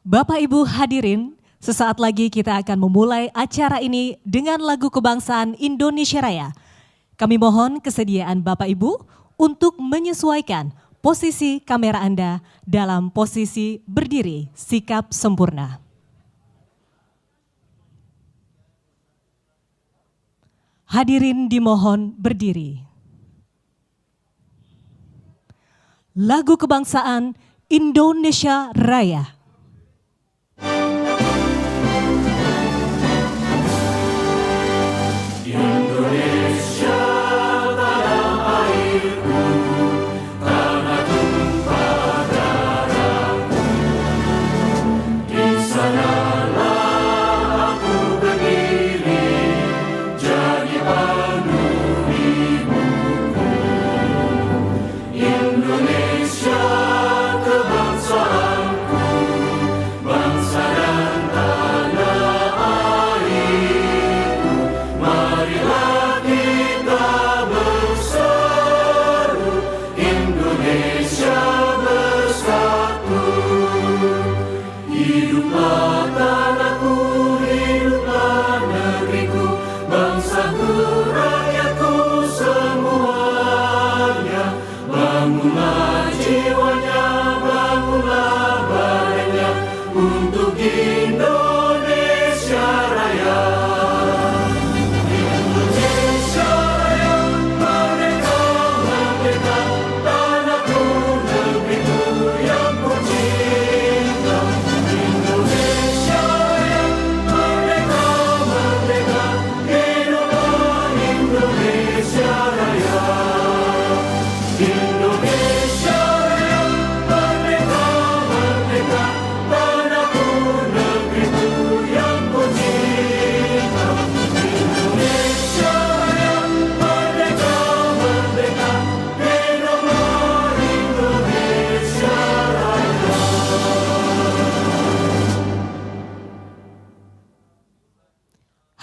Bapak Ibu hadirin, sesaat lagi kita akan memulai acara ini dengan lagu kebangsaan Indonesia Raya. Kami mohon kesediaan Bapak Ibu untuk menyesuaikan posisi kamera Anda dalam posisi berdiri sikap sempurna. Hadirin dimohon berdiri. Lagu kebangsaan Indonesia Raya.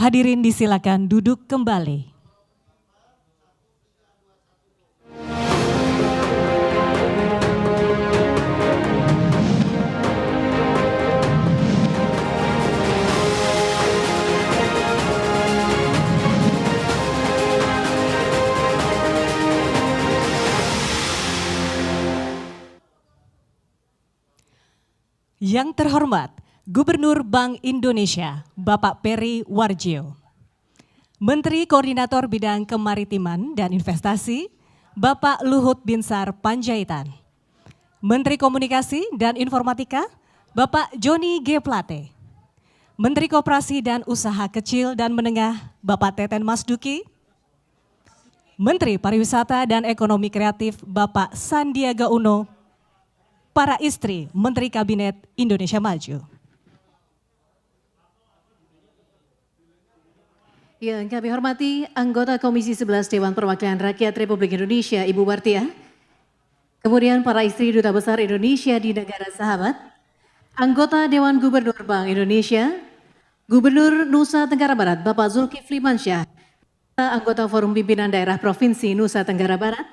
Hadirin disilakan duduk kembali. Yang terhormat Gubernur Bank Indonesia, Bapak Peri Warjio. Menteri Koordinator Bidang Kemaritiman dan Investasi, Bapak Luhut Binsar Panjaitan. Menteri Komunikasi dan Informatika, Bapak Joni G. Plate. Menteri Koperasi dan Usaha Kecil dan Menengah, Bapak Teten Masduki. Menteri Pariwisata dan Ekonomi Kreatif, Bapak Sandiaga Uno. Para istri Menteri Kabinet Indonesia Maju. Yang kami hormati anggota Komisi 11 Dewan Perwakilan Rakyat Republik Indonesia, Ibu Wartia. Kemudian para istri Duta Besar Indonesia di negara sahabat, anggota Dewan Gubernur Bank Indonesia, Gubernur Nusa Tenggara Barat Bapak Zulkifli Mansyah, anggota Forum Pimpinan Daerah Provinsi Nusa Tenggara Barat,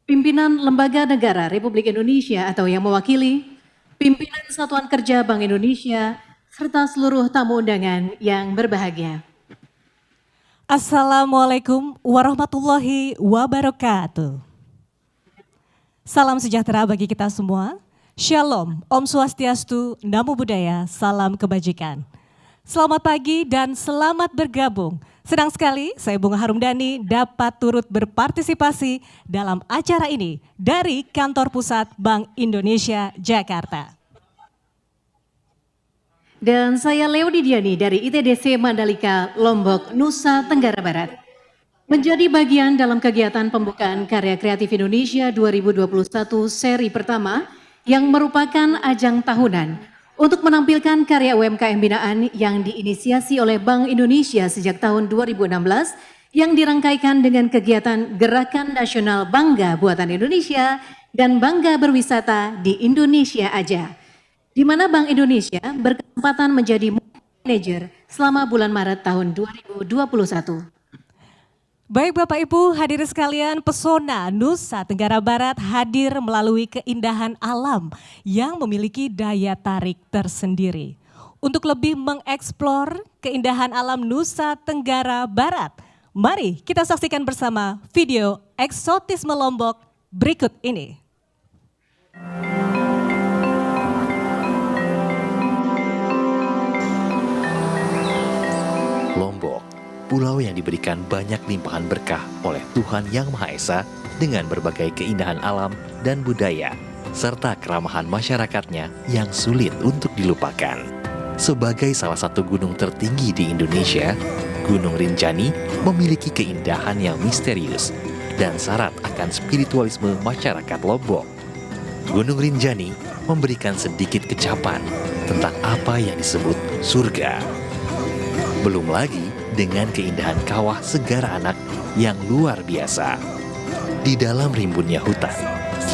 pimpinan Lembaga Negara Republik Indonesia atau yang mewakili, pimpinan Satuan Kerja Bank Indonesia, serta seluruh tamu undangan yang berbahagia. Assalamualaikum warahmatullahi wabarakatuh. Salam sejahtera bagi kita semua. Shalom, Om Swastiastu, Namo Buddhaya, salam kebajikan. Selamat pagi dan selamat bergabung. Senang sekali saya Bunga Harumdani dapat turut berpartisipasi dalam acara ini dari Kantor Pusat Bank Indonesia Jakarta. Dan saya Leo Didiani dari ITDC Mandalika, Lombok, Nusa Tenggara Barat. Menjadi bagian dalam kegiatan pembukaan Karya Kreatif Indonesia 2021 seri pertama yang merupakan ajang tahunan untuk menampilkan karya UMKM binaan yang diinisiasi oleh Bank Indonesia sejak tahun 2016 yang dirangkaikan dengan kegiatan Gerakan Nasional Bangga Buatan Indonesia dan Bangga Berwisata di Indonesia Aja, di mana Bank Indonesia berkesempatan menjadi manajer selama bulan Maret tahun 2021. Baik Bapak Ibu hadirin sekalian, pesona Nusa Tenggara Barat hadir melalui keindahan alam yang memiliki daya tarik tersendiri. Untuk lebih mengeksplor keindahan alam Nusa Tenggara Barat, mari kita saksikan bersama video eksotisme Lombok berikut ini. Lombok, pulau yang diberikan banyak limpahan berkah oleh Tuhan Yang Maha Esa dengan berbagai keindahan alam dan budaya, serta keramahan masyarakatnya yang sulit untuk dilupakan. Sebagai salah satu gunung tertinggi di Indonesia, Gunung Rinjani memiliki keindahan yang misterius dan syarat akan spiritualisme masyarakat Lombok. Gunung Rinjani memberikan sedikit kecapan tentang apa yang disebut surga. Belum lagi dengan keindahan kawah Segara Anak yang luar biasa. Di dalam rimbunnya hutan,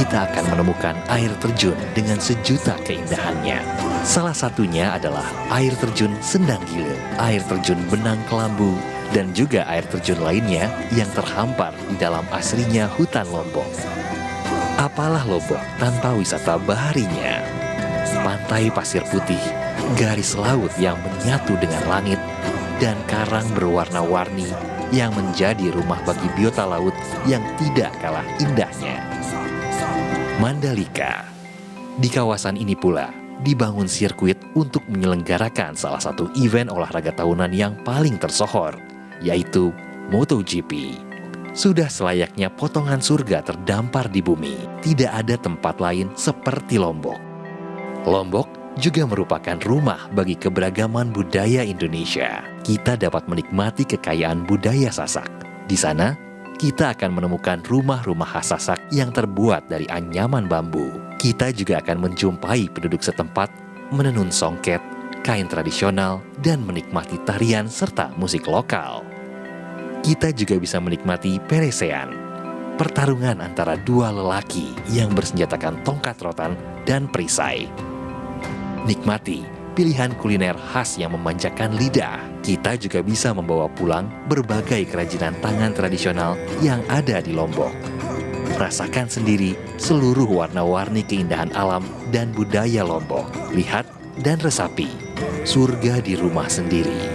kita akan menemukan air terjun dengan sejuta keindahannya. Salah satunya adalah air terjun Sendang Gile, air terjun Benang Kelambu, dan juga air terjun lainnya yang terhampar di dalam asrinya hutan Lombok. Apalah Lombok tanpa wisata baharinya? Pantai pasir putih, garis laut yang menyatu dengan langit, dan karang berwarna-warni yang menjadi rumah bagi biota laut yang tidak kalah indahnya. Mandalika. Di kawasan ini pula dibangun sirkuit untuk menyelenggarakan salah satu event olahraga tahunan yang paling tersohor, yaitu MotoGP. Sudah selayaknya potongan surga terdampar di bumi. Tidak ada tempat lain seperti Lombok. Lombok juga merupakan rumah bagi keberagaman budaya Indonesia. Kita dapat menikmati kekayaan budaya Sasak. Di sana, kita akan menemukan rumah-rumah khas Sasak yang terbuat dari anyaman bambu. Kita juga akan menjumpai penduduk setempat menenun songket, kain tradisional, dan menikmati tarian serta musik lokal. Kita juga bisa menikmati peresean, pertarungan antara dua lelaki yang bersenjatakan tongkat rotan dan perisai. Nikmati pilihan kuliner khas yang memanjakan lidah. Kita juga bisa membawa pulang berbagai kerajinan tangan tradisional yang ada di Lombok. Rasakan sendiri seluruh warna-warni keindahan alam dan budaya Lombok. Lihat dan resapi surga di rumah sendiri.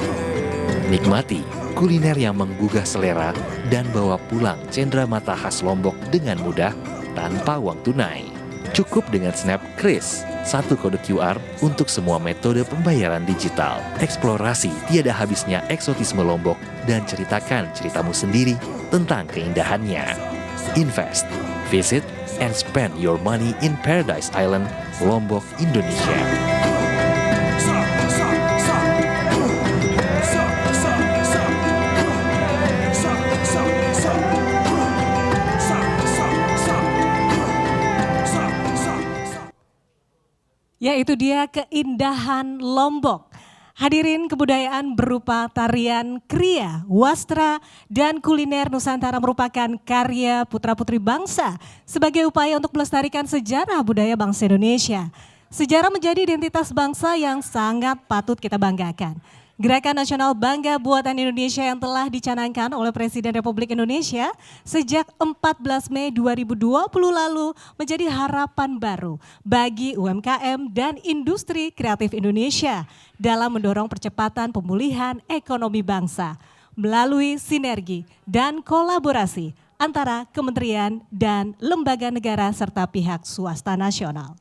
Nikmati kuliner yang menggugah selera dan bawa pulang cendramata khas Lombok dengan mudah tanpa uang tunai. Cukup dengan snap kris, satu kode QR untuk semua metode pembayaran digital. Eksplorasi tiada habisnya eksotisme Lombok dan ceritakan ceritamu sendiri tentang keindahannya. Invest, visit, and spend your money in Paradise Island, Lombok, Indonesia. Yaitu dia keindahan Lombok. Hadirin, kebudayaan berupa tarian kriya, wastra, dan kuliner Nusantara merupakan karya putra-putri bangsa sebagai upaya untuk melestarikan sejarah budaya bangsa Indonesia. Sejarah menjadi identitas bangsa yang sangat patut kita banggakan. Gerakan Nasional Bangga Buatan Indonesia yang telah dicanangkan oleh Presiden Republik Indonesia sejak 14 Mei 2020 lalu menjadi harapan baru bagi UMKM dan industri kreatif Indonesia dalam mendorong percepatan pemulihan ekonomi bangsa melalui sinergi dan kolaborasi antara kementerian dan lembaga negara serta pihak swasta nasional.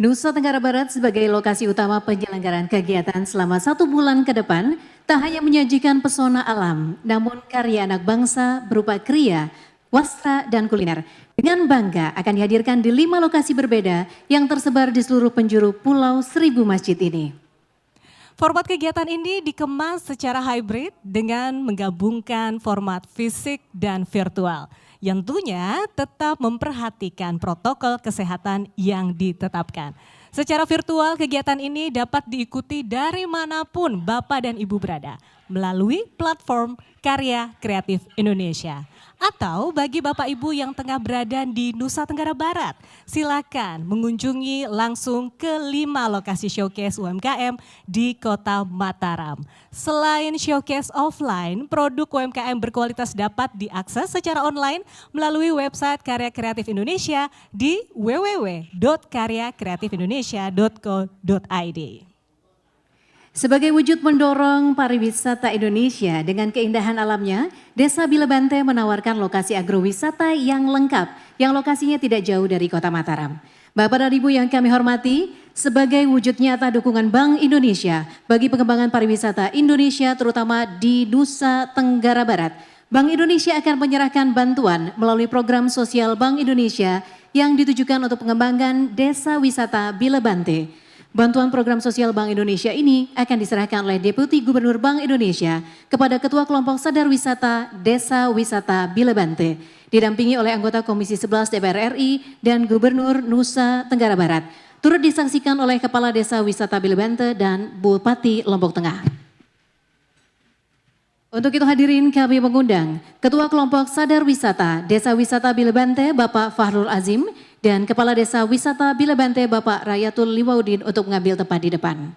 Nusa Tenggara Barat sebagai lokasi utama penyelenggaraan kegiatan selama 1 bulan ke depan tak hanya menyajikan pesona alam, namun karya anak bangsa berupa kriya, wastra, dan kuliner dengan bangga akan dihadirkan di 5 lokasi berbeda yang tersebar di seluruh penjuru Pulau Seribu Masjid ini. Format kegiatan ini dikemas secara hybrid dengan menggabungkan format fisik dan virtual. Yang tentunya tetap memperhatikan protokol kesehatan yang ditetapkan. Secara virtual kegiatan ini dapat diikuti dari manapun Bapak dan Ibu berada melalui platform Karya Kreatif Indonesia. Atau bagi Bapak Ibu yang tengah berada di Nusa Tenggara Barat, silakan mengunjungi langsung ke 5 lokasi showcase UMKM di Kota Mataram. Selain showcase offline, produk UMKM berkualitas dapat diakses secara online melalui website Karya Kreatif Indonesia di www.karyakreatifindonesia.co.id. Sebagai wujud mendorong pariwisata Indonesia dengan keindahan alamnya, Desa Bilebante menawarkan lokasi agrowisata yang lengkap, yang lokasinya tidak jauh dari Kota Mataram. Bapak dan Ibu yang kami hormati, sebagai wujud nyata dukungan Bank Indonesia bagi pengembangan pariwisata Indonesia terutama di Nusa Tenggara Barat, Bank Indonesia akan menyerahkan bantuan melalui program sosial Bank Indonesia yang ditujukan untuk pengembangan Desa Wisata Bilebante. Bantuan program sosial Bank Indonesia ini akan diserahkan oleh Deputi Gubernur Bank Indonesia kepada Ketua Kelompok Sadar Wisata Desa Wisata Bilebante, didampingi oleh anggota Komisi 11 DPR RI dan Gubernur Nusa Tenggara Barat. Turut disaksikan oleh Kepala Desa Wisata Bilebante dan Bupati Lombok Tengah. Untuk itu hadirin kami mengundang Ketua Kelompok Sadar Wisata Desa Wisata Bilebante Bapak Fahrul Azim dan Kepala Desa Wisata Bilebante Bapak Rayatul Liwaudin untuk mengambil tempat di depan.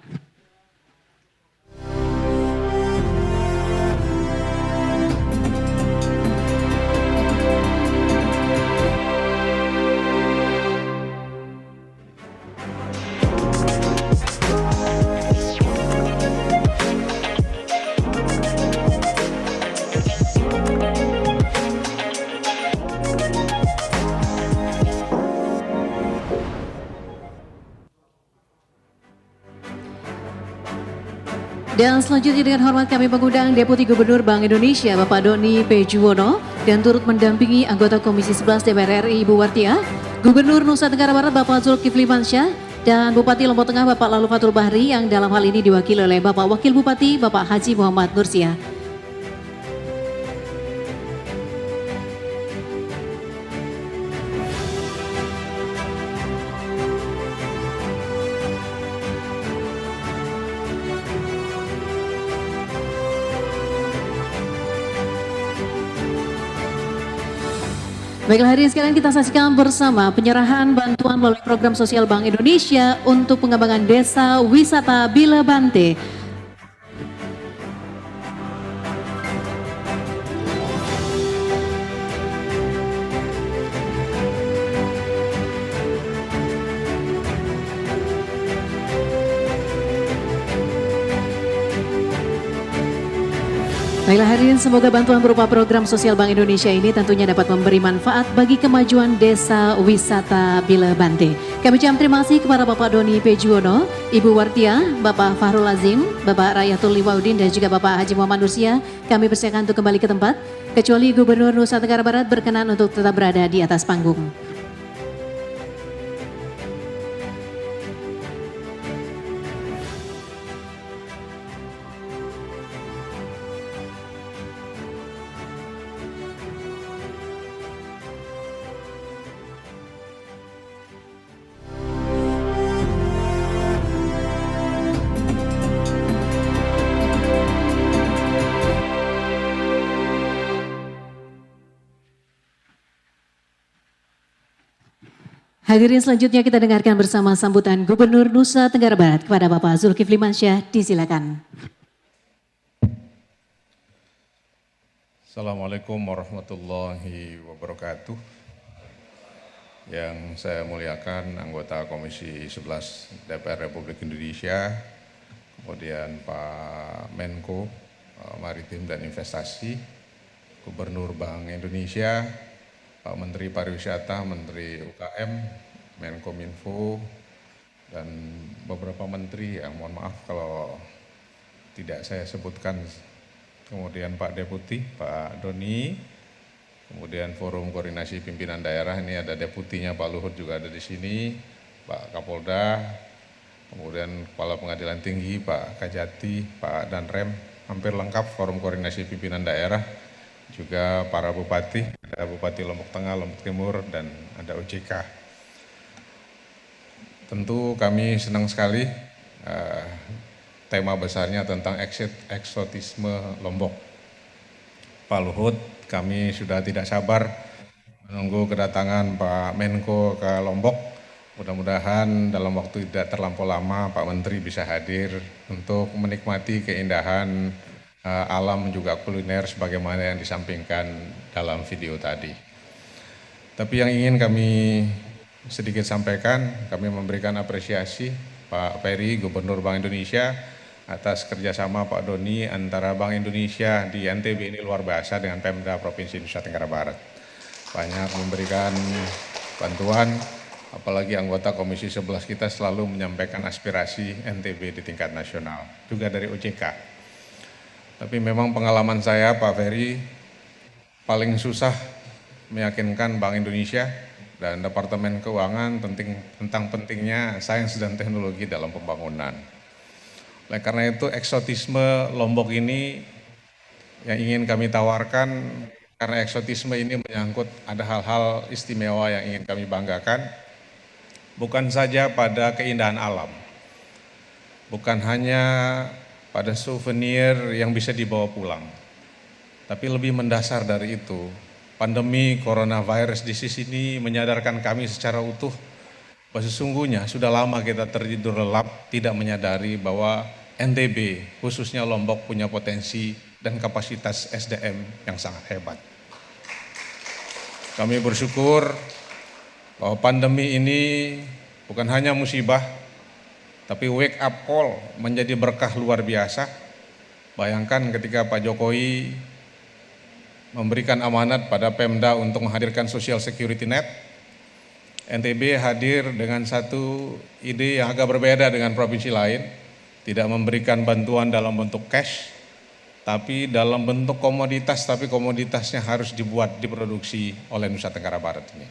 Dan selanjutnya dengan hormat kami mengundang Deputi Gubernur Bank Indonesia Bapak Doni P. Juwono dan turut mendampingi anggota Komisi 11 DPR RI Ibu Wartia, Gubernur Nusa Tenggara Barat Bapak Zulkifli Mansyah dan Bupati Lombok Tengah Bapak Lalu Fatul Bahri yang dalam hal ini diwakili oleh Bapak Wakil Bupati Bapak Haji Muhammad Nursia. Baiklah hadirin sekalian, kita saksikan bersama penyerahan bantuan melalui program sosial Bank Indonesia untuk pengembangan Desa Wisata Bilebante. Baiklah hadirin, semoga bantuan berupa program sosial Bank Indonesia ini tentunya dapat memberi manfaat bagi kemajuan Desa Wisata Bilebante. Kami ucapkan terima kasih kepada Bapak Doni P. Juwono, Ibu Wartia, Bapak Fahrul Azim, Bapak Rayatul Liwaudin dan juga Bapak Haji Muhammad Nursia. Kami persilakan untuk kembali ke tempat, kecuali Gubernur Nusa Tenggara Barat berkenan untuk tetap berada di atas panggung. Hadirin selanjutnya kita dengarkan bersama sambutan Gubernur Nusa Tenggara Barat kepada Bapak Zulkifli Mansyah, disilakan. Assalamualaikum warahmatullahi wabarakatuh. Yang saya muliakan anggota Komisi 11 DPR Republik Indonesia, kemudian Pak Menko Maritim dan Investasi, Gubernur Bank Indonesia, Pak Menteri Pariwisata, Menteri UKM, Menkominfo, dan beberapa menteri yang mohon maaf kalau tidak saya sebutkan. Kemudian Pak Deputi, Pak Doni, kemudian Forum Koordinasi Pimpinan Daerah, ini ada deputinya Pak Luhut juga ada di sini, Pak Kapolda, kemudian Kepala Pengadilan Tinggi, Pak Kajati, Pak Danrem, hampir lengkap Forum Koordinasi Pimpinan Daerah, juga para bupati, ada Bupati Lombok Tengah, Lombok Timur, dan ada OJK. Tentu kami senang sekali tema besarnya tentang eksotisme Lombok. Pak Luhut kami sudah tidak sabar menunggu kedatangan Pak Menko ke Lombok. Mudah-mudahan dalam waktu tidak terlampau lama Pak Menteri bisa hadir untuk menikmati keindahan alam juga kuliner sebagaimana yang disampaikan dalam video tadi. Tapi yang ingin kami sedikit sampaikan, kami memberikan apresiasi Pak Peri, Gubernur Bank Indonesia, atas kerjasama Pak Doni antara Bank Indonesia di NTB ini luar biasa dengan Pemda Provinsi Nusa Tenggara Barat. Banyak memberikan bantuan, apalagi anggota Komisi 11 kita selalu menyampaikan aspirasi NTB di tingkat nasional, juga dari OJK. Tapi memang pengalaman saya Pak Ferry, paling susah meyakinkan Bank Indonesia dan Departemen Keuangan tentang pentingnya sains dan teknologi dalam pembangunan. Oleh karena itu eksotisme Lombok ini yang ingin kami tawarkan, karena eksotisme ini menyangkut ada hal-hal istimewa yang ingin kami banggakan, bukan saja pada keindahan alam, bukan hanya pada souvenir yang bisa dibawa pulang, tapi lebih mendasar dari itu, pandemi coronavirus disease ini menyadarkan kami secara utuh bahwa sesungguhnya sudah lama kita tertidur lelap tidak menyadari bahwa NTB khususnya Lombok punya potensi dan kapasitas SDM yang sangat hebat. Kami bersyukur bahwa pandemi ini bukan hanya musibah, tapi wake up call menjadi berkah luar biasa. Bayangkan ketika Pak Jokowi memberikan amanat pada Pemda untuk menghadirkan social security net, NTB hadir dengan satu ide yang agak berbeda dengan provinsi lain, tidak memberikan bantuan dalam bentuk cash, tapi dalam bentuk komoditas, tapi komoditasnya harus diproduksi oleh Nusa Tenggara Barat ini.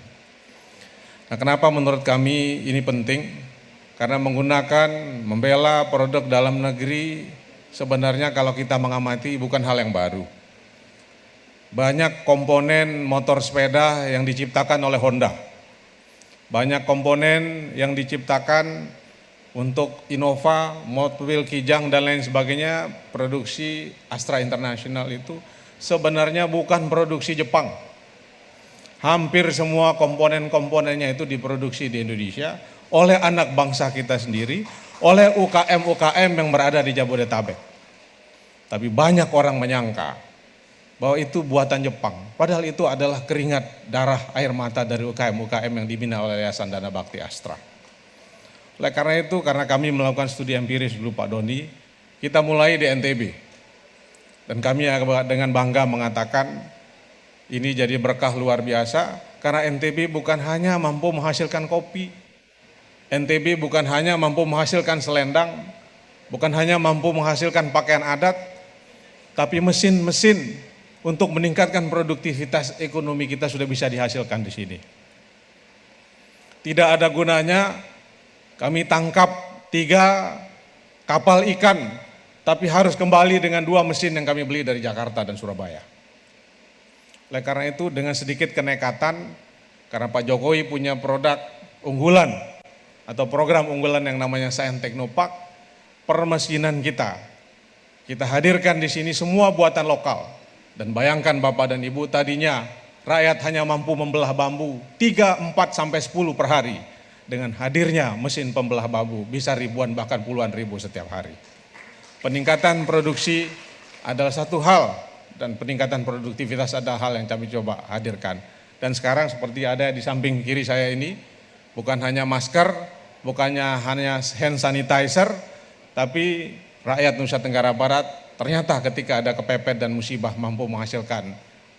Nah, kenapa menurut kami ini penting? Karena membela produk dalam negeri sebenarnya kalau kita mengamati bukan hal yang baru. Banyak komponen motor sepeda yang diciptakan oleh Honda. Banyak komponen yang diciptakan untuk Innova, mobil Kijang dan lain sebagainya, produksi Astra International itu sebenarnya bukan produksi Jepang. Hampir semua komponen-komponennya itu diproduksi di Indonesia oleh anak bangsa kita sendiri, oleh UKM-UKM yang berada di Jabodetabek. Tapi banyak orang menyangka bahwa itu buatan Jepang, padahal itu adalah keringat, darah, air mata dari UKM-UKM yang dibina oleh Yayasan Dana Bakti Astra. Oleh karena itu, karena kami melakukan studi empiris dulu Pak Doni, kita mulai di NTB. Dan kami dengan bangga mengatakan ini jadi berkah luar biasa, karena NTB bukan hanya mampu menghasilkan kopi, NTB bukan hanya mampu menghasilkan selendang, bukan hanya mampu menghasilkan pakaian adat, tapi mesin-mesin untuk meningkatkan produktivitas ekonomi kita sudah bisa dihasilkan di sini. Tidak ada gunanya kami tangkap 3 kapal ikan, tapi harus kembali dengan 2 mesin yang kami beli dari Jakarta dan Surabaya. Oleh karena itu dengan sedikit kenekatan, karena Pak Jokowi punya produk unggulan atau program unggulan yang namanya Science Technopark, permesinan kita hadirkan di sini semua buatan lokal. Dan bayangkan Bapak dan Ibu, tadinya rakyat hanya mampu membelah bambu 3, 4, sampai 10 per hari. Dengan hadirnya mesin pembelah bambu bisa ribuan bahkan puluhan ribu setiap hari. Peningkatan produksi adalah satu hal dan peningkatan produktivitas adalah hal yang kami coba hadirkan. Dan sekarang seperti ada di samping kiri saya ini, bukan hanya masker, bukannya hanya hand sanitizer, tapi rakyat Nusa Tenggara Barat ternyata ketika ada kepepet dan musibah mampu menghasilkan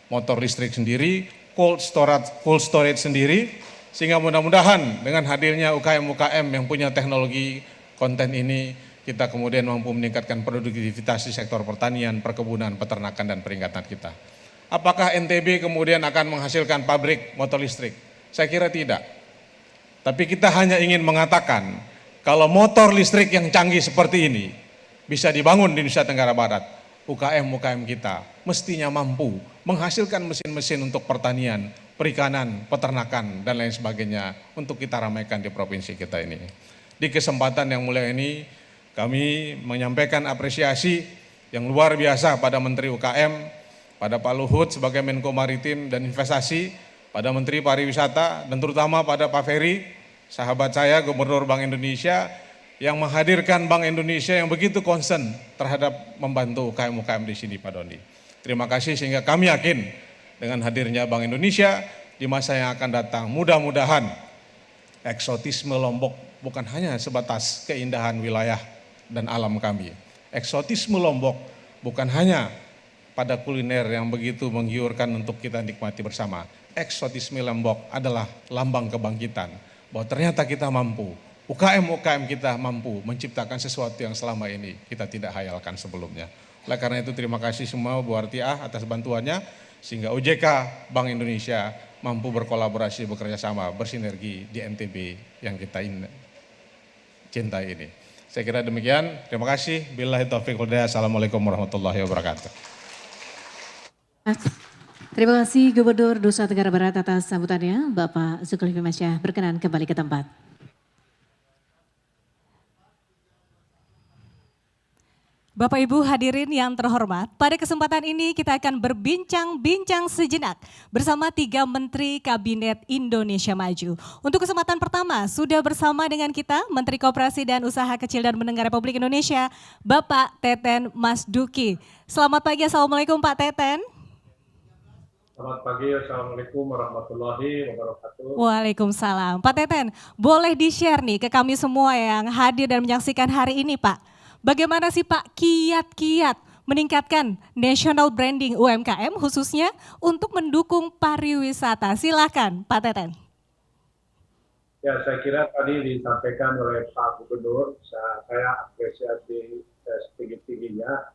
motor listrik sendiri, cold storage sendiri, sehingga mudah-mudahan dengan hadirnya UKM-UKM yang punya teknologi konten ini, kita kemudian mampu meningkatkan produktivitas di sektor pertanian, perkebunan, peternakan, dan peringatan kita. Apakah NTB kemudian akan menghasilkan pabrik motor listrik? Saya kira tidak. Tapi kita hanya ingin mengatakan, kalau motor listrik yang canggih seperti ini bisa dibangun di Nusa Tenggara Barat, UKM-UKM kita mestinya mampu menghasilkan mesin-mesin untuk pertanian, perikanan, peternakan, dan lain sebagainya untuk kita ramaikan di provinsi kita ini. Di kesempatan yang mulia ini, kami menyampaikan apresiasi yang luar biasa pada Menteri UKM, pada Pak Luhut sebagai Menko Maritim dan Investasi, pada Menteri Pariwisata, dan terutama pada Pak Ferry, sahabat saya, Gubernur Bank Indonesia, yang menghadirkan Bank Indonesia yang begitu concern terhadap membantu UKM-UKM di sini, Pak Doni. Terima kasih, sehingga kami yakin dengan hadirnya Bank Indonesia di masa yang akan datang, mudah-mudahan eksotisme Lombok bukan hanya sebatas keindahan wilayah dan alam kami. Eksotisme Lombok bukan hanya pada kuliner yang begitu menggiurkan untuk kita nikmati bersama. Eksotisme Lombok adalah lambang kebangkitan, bahwa ternyata kita mampu, UKM-UKM kita mampu menciptakan sesuatu yang selama ini kita tidak hayalkan sebelumnya. Oleh karena itu terima kasih semua Bu Artiah atas bantuannya, sehingga OJK Bank Indonesia mampu berkolaborasi, bekerja sama, bersinergi di NTB yang kita cintai ini. Saya kira demikian, terima kasih. Billahi taufiq wal hidayah. Assalamualaikum warahmatullahi wabarakatuh. Terima kasih Gubernur Nusa Tenggara Barat atas sambutannya. Bapak Zulkifli Mansyah berkenan kembali ke tempat. Bapak Ibu hadirin yang terhormat, pada kesempatan ini kita akan berbincang-bincang sejenak bersama 3 Menteri Kabinet Indonesia Maju. Untuk kesempatan pertama sudah bersama dengan kita Menteri Koperasi dan Usaha Kecil dan Menengah Republik Indonesia, Bapak Teten Mas Duki. Selamat pagi, Assalamualaikum Pak Teten. Selamat pagi, Assalamualaikum warahmatullahi wabarakatuh. Waalaikumsalam. Pak Teten, boleh di-share nih ke kami semua yang hadir dan menyaksikan hari ini Pak. Bagaimana sih Pak kiat-kiat meningkatkan national branding UMKM khususnya untuk mendukung pariwisata? Silakan Pak Teten. Ya, saya kira tadi disampaikan oleh Pak Gubernur, saya apresiasi setinggi-tingginya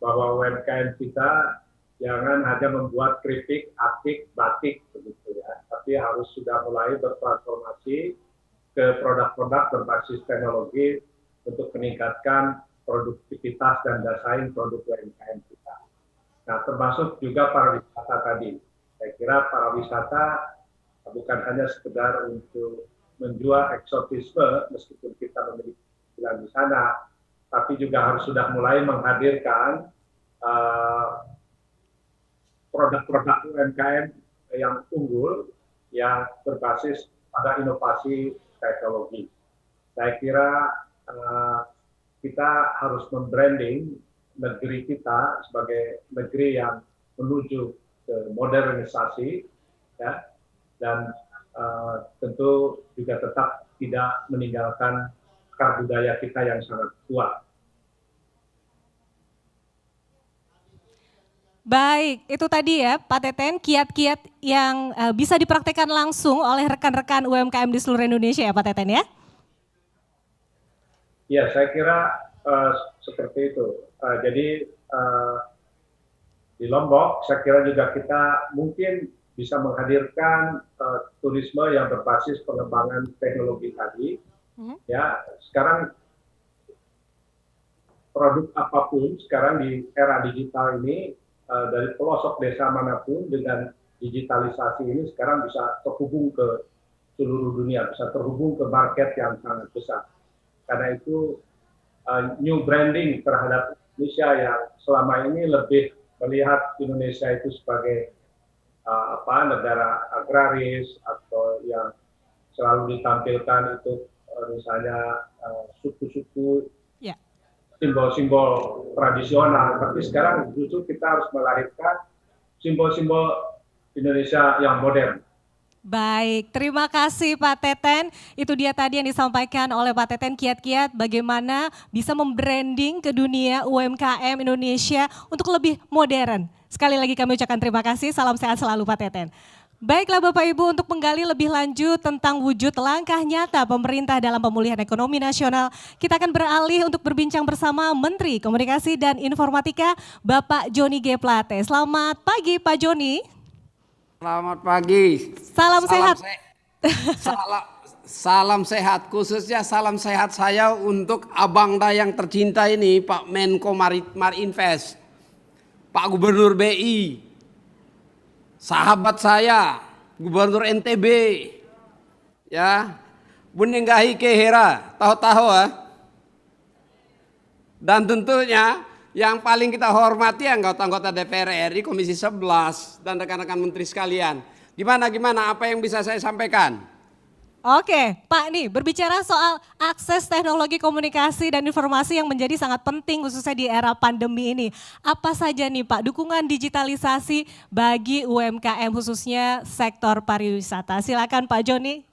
bahwa UMKM kita jangan hanya membuat keripik, atik, batik begitu ya, tapi harus sudah mulai bertransformasi ke produk-produk berbasis teknologi untuk meningkatkan produktivitas dan daya saing produk UMKM kita. Nah, termasuk juga pariwisata tadi. Saya kira pariwisata bukan hanya sekedar untuk menjual eksotisme, meskipun kita memiliki pilihan di sana, tapi juga harus sudah mulai menghadirkan produk-produk UMKM yang unggul, yang berbasis pada inovasi teknologi. Saya kira kita harus membranding negeri kita sebagai negeri yang menuju ke modernisasi, ya, dan tentu juga tetap tidak meninggalkan akar budaya kita yang sangat kuat. Baik, itu tadi ya Pak Teten, kiat-kiat yang bisa dipraktekkan langsung oleh rekan-rekan UMKM di seluruh Indonesia ya Pak Teten ya? Ya, saya kira seperti itu. Jadi di Lombok, saya kira juga kita mungkin bisa menghadirkan turisme yang berbasis pengembangan teknologi tadi. Ya, sekarang produk apapun sekarang di era digital ini dari pelosok desa manapun dengan digitalisasi ini sekarang bisa terhubung ke seluruh dunia, bisa terhubung ke market yang sangat besar. Karena itu new branding terhadap Indonesia yang selama ini lebih melihat Indonesia itu sebagai negara agraris atau yang selalu ditampilkan itu misalnya suku-suku, simbol-simbol tradisional. Tapi sekarang justru kita harus melahirkan simbol-simbol Indonesia yang modern. Baik, terima kasih Pak Teten. Itu dia tadi yang disampaikan oleh Pak Teten, kiat-kiat bagaimana bisa membranding ke dunia UMKM Indonesia untuk lebih modern. Sekali lagi kami ucapkan terima kasih, salam sehat selalu Pak Teten. Baiklah Bapak Ibu, untuk menggali lebih lanjut tentang wujud langkah nyata pemerintah dalam pemulihan ekonomi nasional, kita akan beralih untuk berbincang bersama Menteri Komunikasi dan Informatika, Bapak Joni G. Plate. Selamat pagi Pak Joni. Selamat pagi. Salam sehat. Salam sehat, khususnya salam sehat saya untuk Abang yang tercinta ini, Pak Menko Marinvest, Pak Gubernur BI, sahabat saya, Gubernur NTB, ya, Buninggahi Kehera, tahu-tahu ya. Dan tentunya yang paling kita hormati anggota-anggota DPR RI Komisi 11 dan rekan-rekan menteri sekalian. Gimana apa yang bisa saya sampaikan? Oke, Pak nih berbicara soal akses teknologi komunikasi dan informasi yang menjadi sangat penting khususnya di era pandemi ini. Apa saja nih Pak dukungan digitalisasi bagi UMKM khususnya sektor pariwisata? Silakan Pak Joni.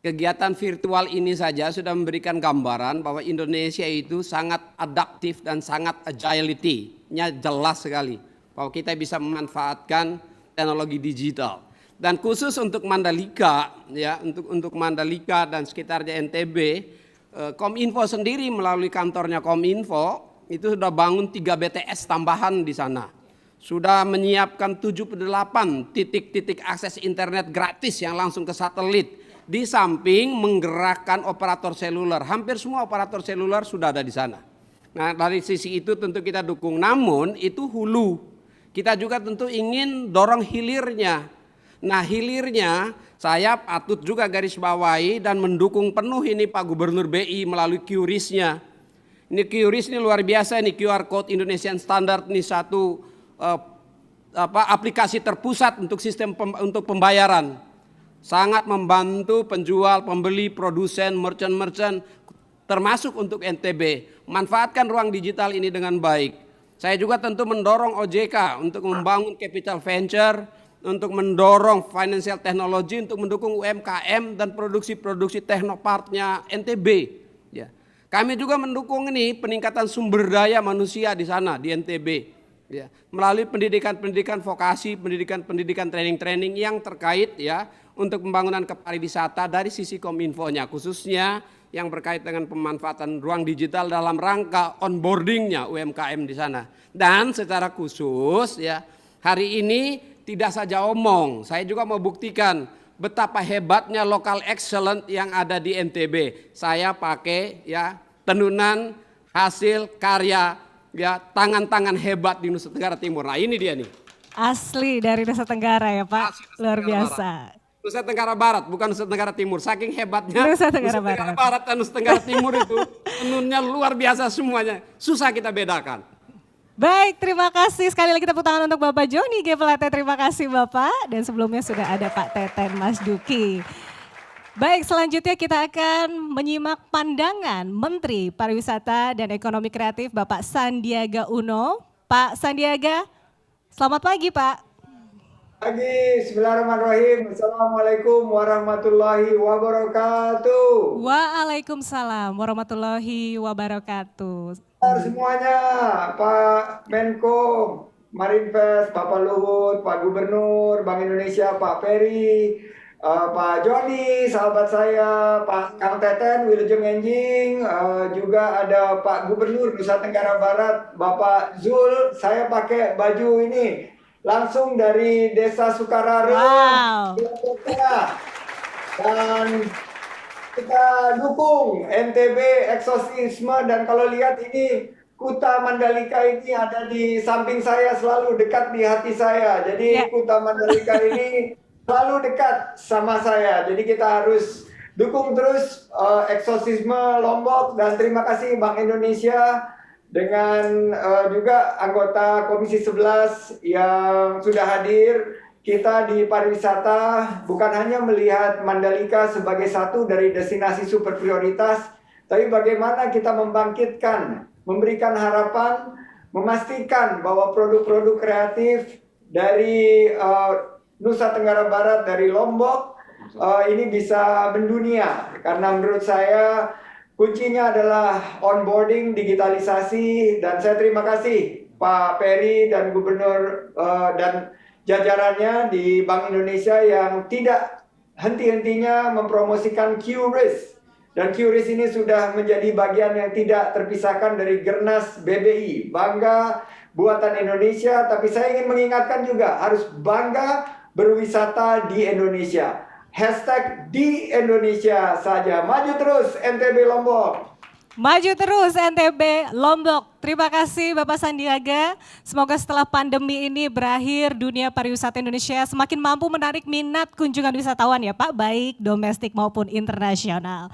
Kegiatan virtual ini saja sudah memberikan gambaran bahwa Indonesia itu sangat adaptif dan sangat agility-nya jelas sekali. Bahwa kita bisa memanfaatkan teknologi digital. Dan khusus untuk Mandalika, ya untuk Mandalika dan sekitarnya NTB, Kominfo sendiri melalui kantornya Kominfo itu sudah bangun 3 BTS tambahan di sana. Sudah menyiapkan 78 titik-titik akses internet gratis yang langsung ke satelit. Di samping menggerakkan operator seluler, hampir semua operator seluler sudah ada di sana. Nah dari sisi itu tentu kita dukung, namun itu hulu. Kita juga tentu ingin dorong hilirnya. Nah hilirnya saya patut juga garis bawahi dan mendukung penuh ini Pak Gubernur BI melalui QRIS-nya. Ini QRIS ini luar biasa, ini QR Code Indonesian Standard, ini satu aplikasi terpusat untuk sistem untuk pembayaran. Sangat membantu penjual, pembeli, produsen, merchant termasuk untuk NTB. Manfaatkan ruang digital ini dengan baik. Saya juga tentu mendorong OJK untuk membangun capital venture, untuk mendorong financial technology, untuk mendukung UMKM dan produksi-produksi teknoparknya NTB. Ya. Kami juga mendukung ini peningkatan sumber daya manusia di sana di NTB. Ya. Melalui pendidikan vokasi, pendidikan training yang terkait ya untuk pembangunan kepariwisata dari sisi Kominfo-nya, khususnya yang berkait dengan pemanfaatan ruang digital dalam rangka onboardingnya UMKM di sana. Dan secara khusus ya hari ini tidak saja omong, saya juga mau buktikan betapa hebatnya local excellent yang ada di NTB. Saya pakai ya tenunan hasil karya ya tangan-tangan hebat di Nusa Tenggara Timur. Nah ini dia nih. Asli dari Nusa Tenggara ya Pak, luar biasa. Nusa Tenggara Barat, bukan Nusa Tenggara Timur. Saking hebatnya Nusa Tenggara Barat dan Nusa Tenggara Timur itu tenunnya luar biasa semuanya. Susah kita bedakan. Baik, terima kasih. Sekali lagi tepuk tangan untuk Bapak Joni G. Pelate. Terima kasih Bapak. Dan sebelumnya sudah ada Pak Teten Mas Duki. Baik, selanjutnya kita akan menyimak pandangan Menteri Pariwisata dan Ekonomi Kreatif Bapak Sandiaga Uno. Pak Sandiaga, selamat pagi Pak. Pagi, bismillahirrahmanirrahim. Assalamualaikum warahmatullahi wabarakatuh. Waalaikumsalam warahmatullahi wabarakatuh. Semuanya, Pak Menko, Marinvest, Bapak Luhut, Pak Gubernur, Bank Indonesia, Pak Peri, Pak Joni, sahabat saya, Pak Kang Teten, Wilujeng Enjing, juga ada Pak Gubernur Nusa Tenggara Barat, Bapak Zul. Saya pakai baju ini langsung dari Desa Sukarare, Wow. dan kita dukung NTB eksotisme. Dan kalau lihat ini Kuta Mandalika ini ada di samping saya, selalu dekat di hati saya. Jadi Kuta Mandalika ini selalu dekat sama saya. Jadi kita harus dukung terus eksotisme Lombok. Dan terima kasih Bank Indonesia dengan juga anggota Komisi 11 yang sudah hadir. Kita di pariwisata bukan hanya melihat Mandalika sebagai satu dari destinasi super prioritas, tapi bagaimana kita membangkitkan, memberikan harapan, memastikan bahwa produk-produk kreatif dari Nusa Tenggara Barat, dari Lombok, ini bisa mendunia. Karena menurut saya kuncinya adalah onboarding, digitalisasi, dan saya terima kasih Pak Peri dan Gubernur dan jajarannya di Bank Indonesia yang tidak henti-hentinya mempromosikan QRIS. Dan QRIS ini sudah menjadi bagian yang tidak terpisahkan dari Gernas BBI. Bangga buatan Indonesia, tapi saya ingin mengingatkan juga harus bangga berwisata di Indonesia. Hashtag di Indonesia saja. Maju terus NTB Lombok. Maju terus NTB, Lombok. Terima kasih Bapak Sandiaga. Semoga setelah pandemi ini berakhir, dunia pariwisata Indonesia semakin mampu menarik minat kunjungan wisatawan ya Pak, baik domestik maupun internasional.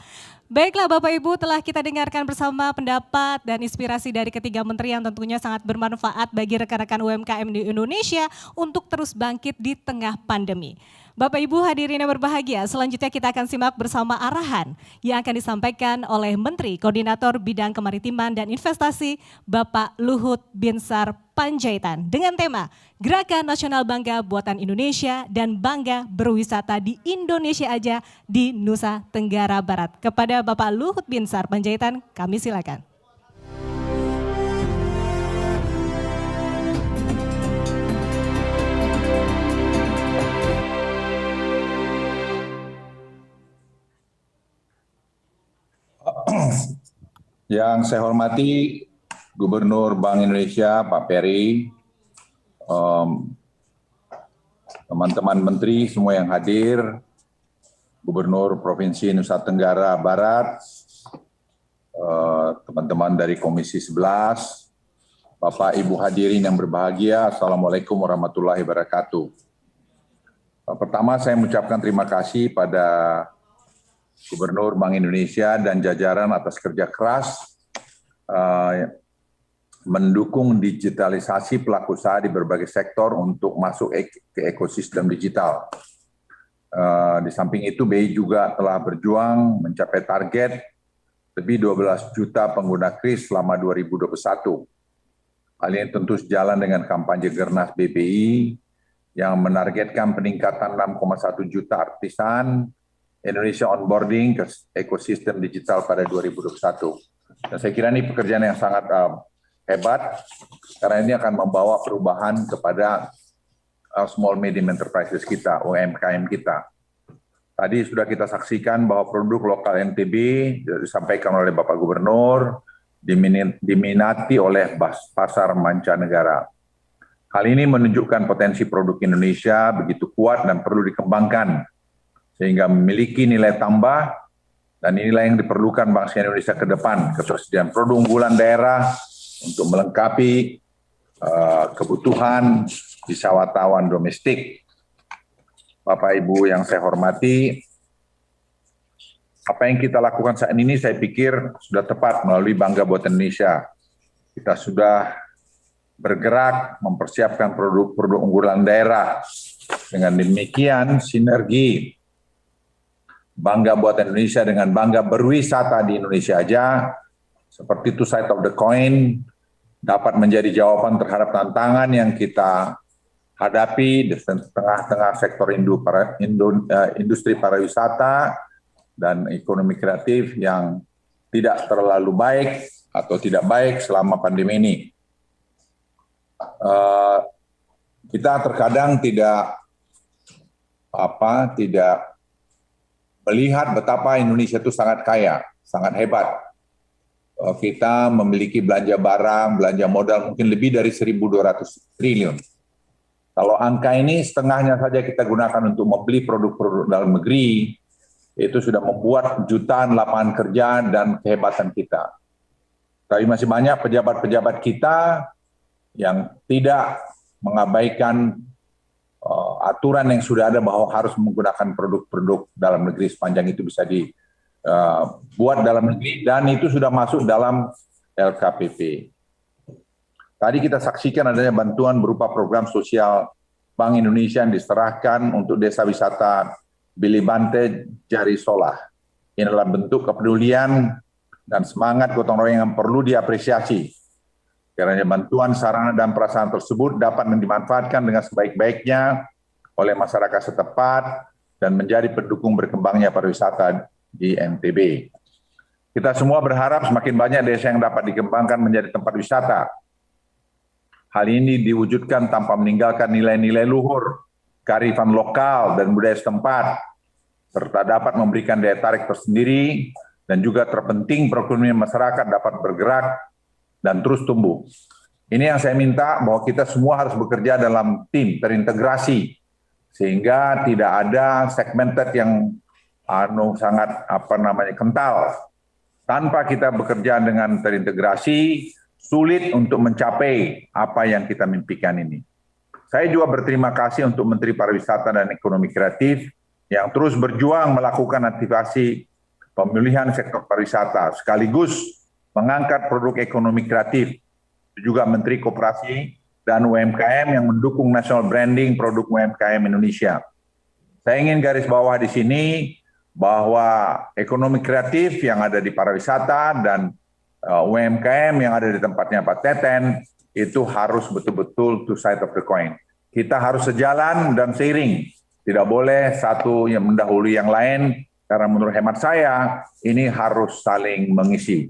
Baiklah Bapak Ibu, telah kita dengarkan bersama pendapat dan inspirasi dari ketiga menteri yang tentunya sangat bermanfaat bagi rekan-rekan UMKM di Indonesia untuk terus bangkit di tengah pandemi. Bapak Ibu hadirin yang berbahagia, selanjutnya kita akan simak bersama arahan yang akan disampaikan oleh Menteri Koordinator Bidang Kemaritiman dan Investasi Bapak Luhut Binsar Panjaitan dengan tema Gerakan Nasional Bangga Buatan Indonesia dan Bangga Berwisata di Indonesia Aja di Nusa Tenggara Barat. Kepada Bapak Luhut Binsar Panjaitan, kami silakan. Yang saya hormati Gubernur Bank Indonesia Pak Peri, teman-teman menteri semua yang hadir, Gubernur Provinsi Nusa Tenggara Barat, teman-teman dari Komisi 11, Bapak Ibu hadirin yang berbahagia, Assalamualaikum warahmatullahi wabarakatuh. Pertama saya mengucapkan terima kasih pada Gubernur Bank Indonesia dan jajaran atas kerja keras mendukung digitalisasi pelaku usaha di berbagai sektor untuk masuk ke ekosistem digital. Di samping itu BI juga telah berjuang mencapai target lebih 12 juta pengguna KRIS selama 2021. Hal ini tentu sejalan dengan kampanye Gernas BPI yang menargetkan peningkatan 6,1 juta artisan Indonesia onboarding ke ekosistem digital pada 2021. Dan saya kira ini pekerjaan yang sangat hebat, karena ini akan membawa perubahan kepada small medium enterprises kita, UMKM kita. Tadi sudah kita saksikan bahwa produk lokal NTB disampaikan oleh Bapak Gubernur, diminati oleh pasar mancanegara. Hal ini menunjukkan potensi produk Indonesia begitu kuat dan perlu dikembangkan, sehingga memiliki nilai tambah, dan inilah yang diperlukan bangsa Indonesia ke depan, ketersediaan produk unggulan daerah untuk melengkapi kebutuhan wisatawan domestik. Bapak Ibu yang saya hormati, apa yang kita lakukan saat ini saya pikir sudah tepat melalui Bangga Buatan Indonesia. Kita sudah bergerak mempersiapkan produk-produk unggulan daerah. Dengan demikian sinergi Bangga Buatan Indonesia dengan Bangga Berwisata di Indonesia Aja, seperti two side of the coin, dapat menjadi jawaban terhadap tantangan yang kita hadapi di tengah-tengah sektor industri pariwisata dan ekonomi kreatif yang tidak terlalu baik atau tidak baik selama pandemi ini. Kita terkadang tidak melihat betapa Indonesia itu sangat kaya, sangat hebat. Kita memiliki belanja barang, belanja modal mungkin lebih dari 1.200 triliun. Kalau angka ini setengahnya saja kita gunakan untuk membeli produk-produk dalam negeri, itu sudah membuat jutaan lapangan kerja dan kehebatan kita. Tapi masih banyak pejabat-pejabat kita yang tidak mengabaikan aturan yang sudah ada bahwa harus menggunakan produk-produk dalam negeri sepanjang itu bisa dibuat dalam negeri, dan itu sudah masuk dalam LKPP. Tadi kita saksikan adanya bantuan berupa program sosial Bank Indonesia yang diserahkan untuk desa wisata Bilibante Jari Solah. Ini adalah bentuk kepedulian dan semangat gotong royong yang perlu diapresiasi. Karena bantuan sarana dan prasarana tersebut dapat dimanfaatkan dengan sebaik-baiknya oleh masyarakat setempat dan menjadi pendukung berkembangnya pariwisata di NTB. Kita semua berharap semakin banyak desa yang dapat dikembangkan menjadi tempat wisata. Hal ini diwujudkan tanpa meninggalkan nilai-nilai luhur, kearifan lokal dan budaya setempat, serta dapat memberikan daya tarik tersendiri dan juga terpenting perekonomian masyarakat dapat bergerak dan terus tumbuh. Ini yang saya minta, bahwa kita semua harus bekerja dalam tim terintegrasi, sehingga tidak ada segmented yang sangat kental, Tanpa kita bekerja dengan terintegrasi, sulit untuk mencapai apa yang kita mimpikan ini. Saya juga berterima kasih untuk Menteri Pariwisata dan Ekonomi Kreatif yang terus berjuang melakukan aktivasi pemulihan sektor pariwisata, sekaligus mengangkat produk ekonomi kreatif. Juga Menteri Koperasi dan UMKM yang mendukung national branding produk UMKM Indonesia. Saya ingin garis bawah di sini bahwa ekonomi kreatif yang ada di pariwisata dan UMKM yang ada di tempatnya Pak Teten itu harus betul-betul two side of the coin. Kita harus sejalan dan seiring. Tidak boleh satu yang mendahului yang lain, karena menurut hemat saya ini harus saling mengisi.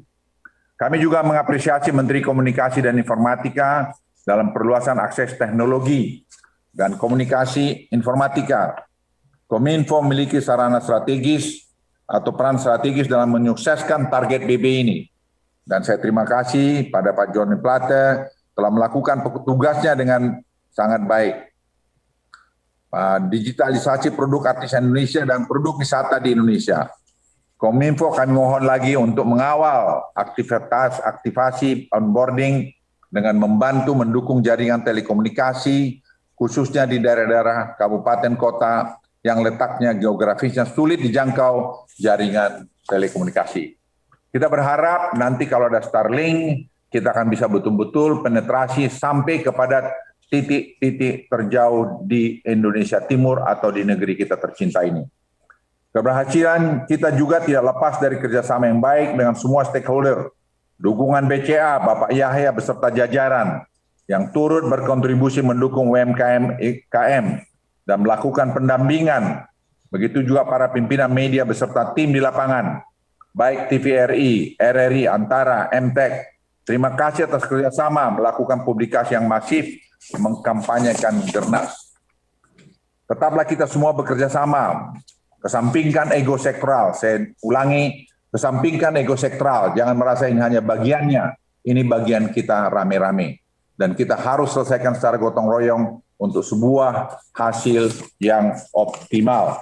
Kami juga mengapresiasi Menteri Komunikasi dan Informatika dalam perluasan akses teknologi dan komunikasi informatika. Kominfo memiliki sarana strategis atau peran strategis dalam menyukseskan target BB ini. Dan saya terima kasih pada Pak Johnny Plate telah melakukan tugasnya dengan sangat baik. Digitalisasi produk artisan Indonesia dan produk wisata di Indonesia. Kominfo kami mohon lagi untuk mengawal aktivasi onboarding dengan membantu mendukung jaringan telekomunikasi, khususnya di daerah-daerah kabupaten kota yang letaknya geografisnya sulit dijangkau jaringan telekomunikasi. Kita berharap nanti kalau ada Starlink, kita akan bisa betul-betul penetrasi sampai kepada titik-titik terjauh di Indonesia Timur atau di negeri kita tercinta ini. Keberhasilan kita juga tidak lepas dari kerjasama yang baik dengan semua stakeholder. Dukungan BCA, Bapak Yahya beserta jajaran yang turut berkontribusi mendukung UMKM IKM dan melakukan pendampingan. Begitu juga para pimpinan media beserta tim di lapangan, baik TVRI, RRI, Antara, MTEK. Terima kasih atas kerjasama melakukan publikasi yang masif, mengkampanyekan Gernas. Tetaplah kita semua bekerja sama, kesampingkan ego sektoral. Saya ulangi, kesampingkan ego sektoral. Jangan merasa ini hanya bagiannya, ini bagian kita rame-rame. Dan kita harus selesaikan secara gotong royong untuk sebuah hasil yang optimal.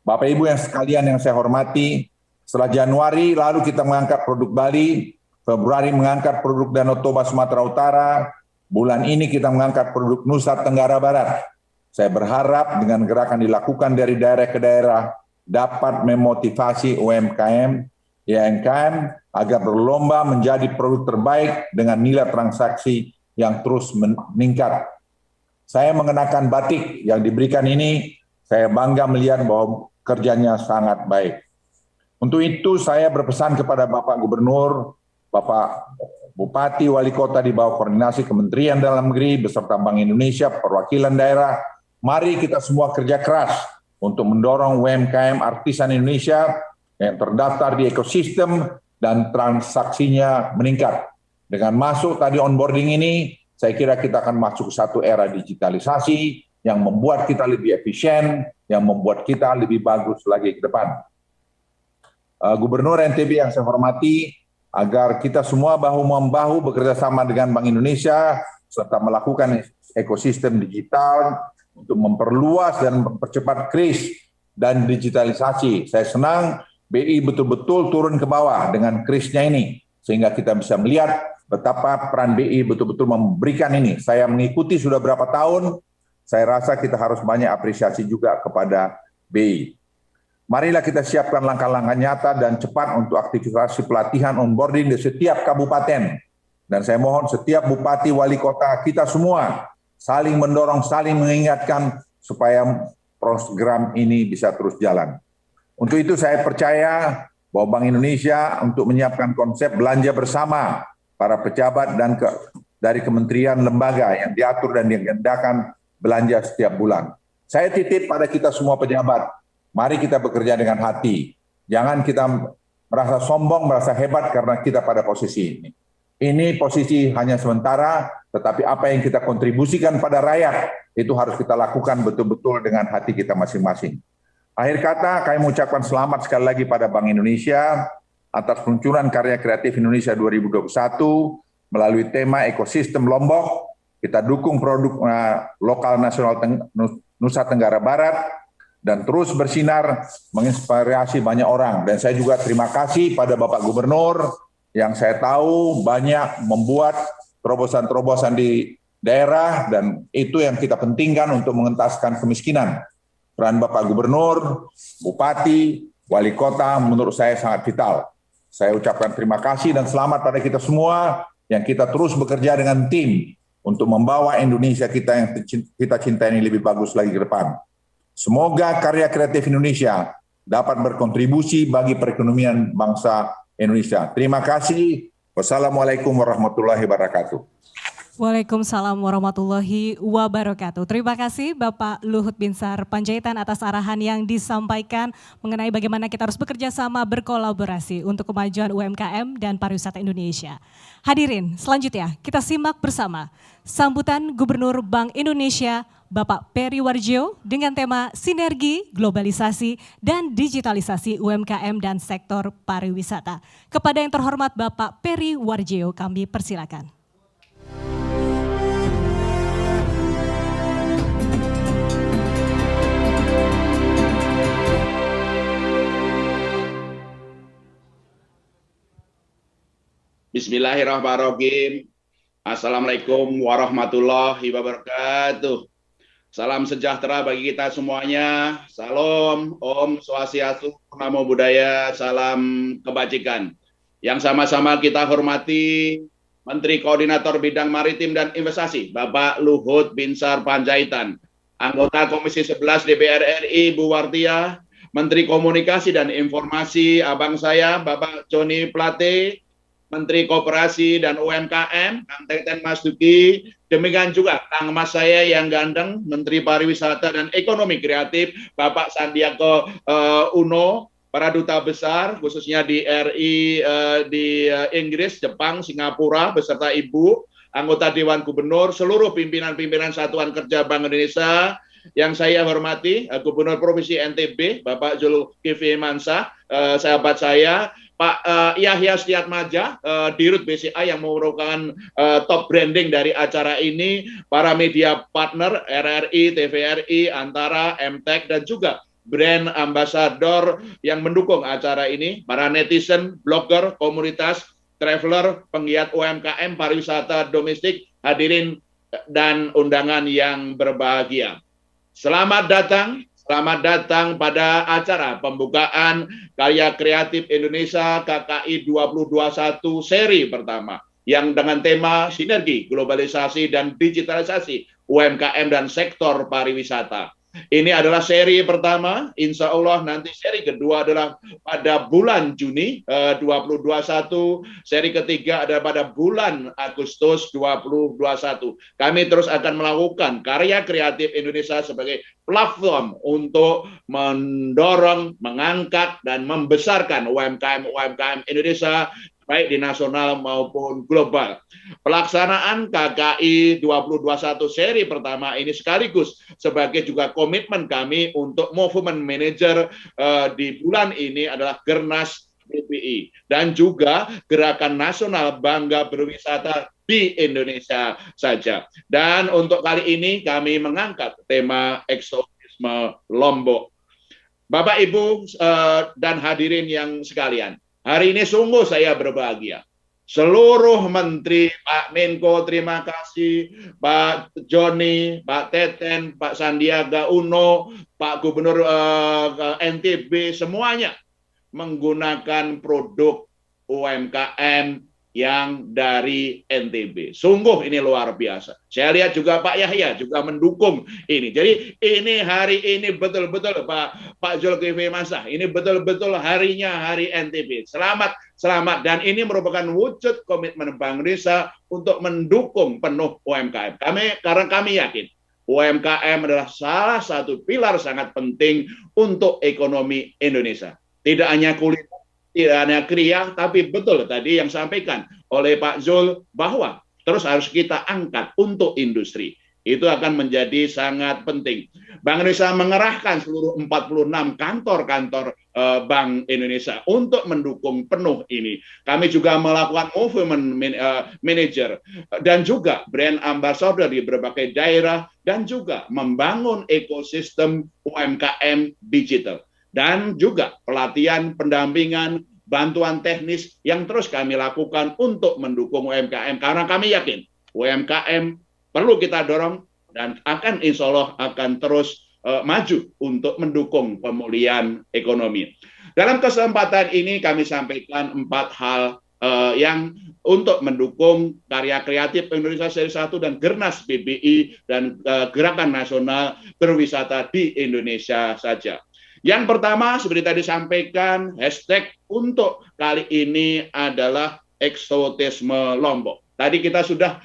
Bapak Ibu yang sekalian yang saya hormati, setelah Januari lalu kita mengangkat produk Bali, Februari mengangkat produk Danau Toba Sumatera Utara, bulan ini kita mengangkat produk Nusa Tenggara Barat. Saya berharap dengan gerakan dilakukan dari daerah ke daerah dapat memotivasi UMKM, YMKM agar berlomba menjadi produk terbaik dengan nilai transaksi yang terus meningkat. Saya mengenakan batik yang diberikan ini, saya bangga melihat bahwa kerjanya sangat baik. Untuk itu saya berpesan kepada Bapak Gubernur, Bapak Bupati, Wali Kota di bawah koordinasi Kementerian Dalam Negeri beserta Bank Indonesia, perwakilan daerah, mari kita semua kerja keras untuk mendorong UMKM artisan Indonesia yang terdaftar di ekosistem dan transaksinya meningkat. Dengan masuk tadi onboarding ini, saya kira kita akan masuk ke satu era digitalisasi yang membuat kita lebih efisien, yang membuat kita lebih bagus lagi ke depan. Gubernur NTB yang saya hormati, agar kita semua bahu-membahu bekerja sama dengan Bank Indonesia, serta melakukan ekosistem digital untuk memperluas dan mempercepat kris dan digitalisasi. Saya senang BI betul-betul turun ke bawah dengan krisnya ini, sehingga kita bisa melihat betapa peran BI betul-betul memberikan ini. Saya mengikuti sudah berapa tahun, saya rasa kita harus banyak apresiasi juga kepada BI. Marilah kita siapkan langkah-langkah nyata dan cepat untuk aktivitas pelatihan onboarding di setiap kabupaten. Dan saya mohon setiap bupati, wali kota, kita semua saling mendorong, saling mengingatkan supaya program ini bisa terus jalan. Untuk itu saya percaya bahwa Bank Indonesia untuk menyiapkan konsep belanja bersama para pejabat dan dari kementerian lembaga yang diatur dan diagendakan belanja setiap bulan. Saya titip pada kita semua pejabat, mari kita bekerja dengan hati. Jangan kita merasa sombong, merasa hebat karena kita pada posisi ini. Ini posisi hanya sementara, tetapi apa yang kita kontribusikan pada rakyat, itu harus kita lakukan betul-betul dengan hati kita masing-masing. Akhir kata, kami mengucapkan selamat sekali lagi pada Bank Indonesia atas peluncuran Karya Kreatif Indonesia 2021 melalui tema ekosistem Lombok. Kita dukung produk lokal nasional Nusa Tenggara Barat dan terus bersinar menginspirasi banyak orang. Dan saya juga terima kasih pada Bapak Gubernur yang saya tahu banyak membuat terobosan-terobosan di daerah, dan itu yang kita pentingkan untuk mengentaskan kemiskinan. Peran Bapak Gubernur, Bupati, Wali Kota menurut saya sangat vital. Saya ucapkan terima kasih dan selamat pada kita semua yang kita terus bekerja dengan tim untuk membawa Indonesia kita yang kita cintai ini lebih bagus lagi ke depan. Semoga karya kreatif Indonesia dapat berkontribusi bagi perekonomian bangsa Indonesia. Terima kasih. Wassalamualaikum warahmatullahi wabarakatuh. Waalaikumsalam warahmatullahi wabarakatuh. Terima kasih Bapak Luhut Binsar Panjaitan atas arahan yang disampaikan mengenai bagaimana kita harus bekerja sama berkolaborasi untuk kemajuan UMKM dan pariwisata Indonesia. Hadirin, selanjutnya kita simak bersama sambutan Gubernur Bank Indonesia Bapak Peri Warjio dengan tema Sinergi, Globalisasi, dan Digitalisasi UMKM dan Sektor Pariwisata. Kepada yang terhormat Bapak Peri Warjio kami persilakan. Bismillahirrahmanirrahim. Assalamualaikum warahmatullahi wabarakatuh. Salam sejahtera bagi kita semuanya. Salam, Om Swastiastu, Namo Buddhaya, salam kebajikan. Yang sama-sama kita hormati Menteri Koordinator Bidang Maritim dan Investasi, Bapak Luhut Binsar Panjaitan, anggota Komisi 11 DPR RI, Bu Wartia, Menteri Komunikasi dan Informasi, abang saya, Bapak Joni Plate, Menteri Koperasi dan UMKM, Kang Teten Mas Duki, demikian juga Kang Mas saya yang ganteng, Menteri Pariwisata dan Ekonomi Kreatif, Bapak Sandiaga Uno, para duta besar, khususnya di RI, di Inggris, Jepang, Singapura, beserta Ibu, anggota Dewan Gubernur, seluruh pimpinan-pimpinan Satuan Kerja Bank Indonesia, yang saya hormati, Gubernur Provinsi NTB, Bapak Zulkifli Mansah, sahabat saya, Pak Yahya Setiatmaja, Dirut BCA yang merupakan top branding dari acara ini, para media partner RRI, TVRI, Antara, MTEK, dan juga brand ambassador yang mendukung acara ini, para netizen, blogger, komunitas, traveler, penggiat UMKM, pariwisata domestik, hadirin dan undangan yang berbahagia. Selamat datang pada acara pembukaan Karya Kreatif Indonesia KKI 2021 seri pertama yang dengan tema Sinergi, Globalisasi, dan Digitalisasi UMKM dan Sektor Pariwisata. Ini adalah seri pertama, insya Allah nanti seri kedua adalah pada bulan Juni 2021, seri ketiga adalah pada bulan Agustus 2021. Kami terus akan melakukan Karya Kreatif Indonesia sebagai platform untuk mendorong, mengangkat, dan membesarkan UMKM Indonesia baik di nasional maupun global. Pelaksanaan KKI 2021 seri pertama ini sekaligus sebagai juga komitmen kami untuk movement manager di bulan ini adalah Gernas BPI dan juga Gerakan Nasional Bangga Berwisata di Indonesia saja. Dan untuk kali ini kami mengangkat tema eksotisme Lombok. Bapak, Ibu, dan hadirin yang sekalian, hari ini sungguh saya berbahagia. Seluruh menteri, Pak Menko, terima kasih, Pak Joni, Pak Teten, Pak Sandiaga Uno, Pak Gubernur NTB, semuanya menggunakan produk UMKM yang dari NTB. Sungguh ini luar biasa. Saya lihat juga Pak Yahya juga mendukung ini. Jadi ini hari ini betul-betul Pak Zulkifli Mansah, ini betul-betul harinya hari NTB. Selamat. Dan ini merupakan wujud komitmen Bank Indonesia untuk mendukung penuh UMKM. Karena kami yakin UMKM adalah salah satu pilar sangat penting untuk ekonomi Indonesia. Tidak hanya kuliner, tidak hanya kriya, tapi betul tadi yang disampaikan oleh Pak Zul bahwa terus harus kita angkat untuk industri. Itu akan menjadi sangat penting. Bank Indonesia mengerahkan seluruh 46 kantor-kantor Bank Indonesia untuk mendukung penuh ini. Kami juga melakukan movement manager dan juga brand ambassador di berbagai daerah dan juga membangun ekosistem UMKM digital dan juga pelatihan, pendampingan, bantuan teknis yang terus kami lakukan untuk mendukung UMKM karena kami yakin UMKM perlu kita dorong dan akan insya Allah akan terus maju untuk mendukung pemulihan ekonomi. Dalam kesempatan ini kami sampaikan 4 hal yang untuk mendukung karya kreatif Indonesia Seri 1 dan Gernas BBI dan Gerakan Nasional Berwisata di Indonesia saja. Yang pertama seperti tadi sampaikan, hashtag untuk kali ini adalah eksotisme Lombok. Tadi kita sudah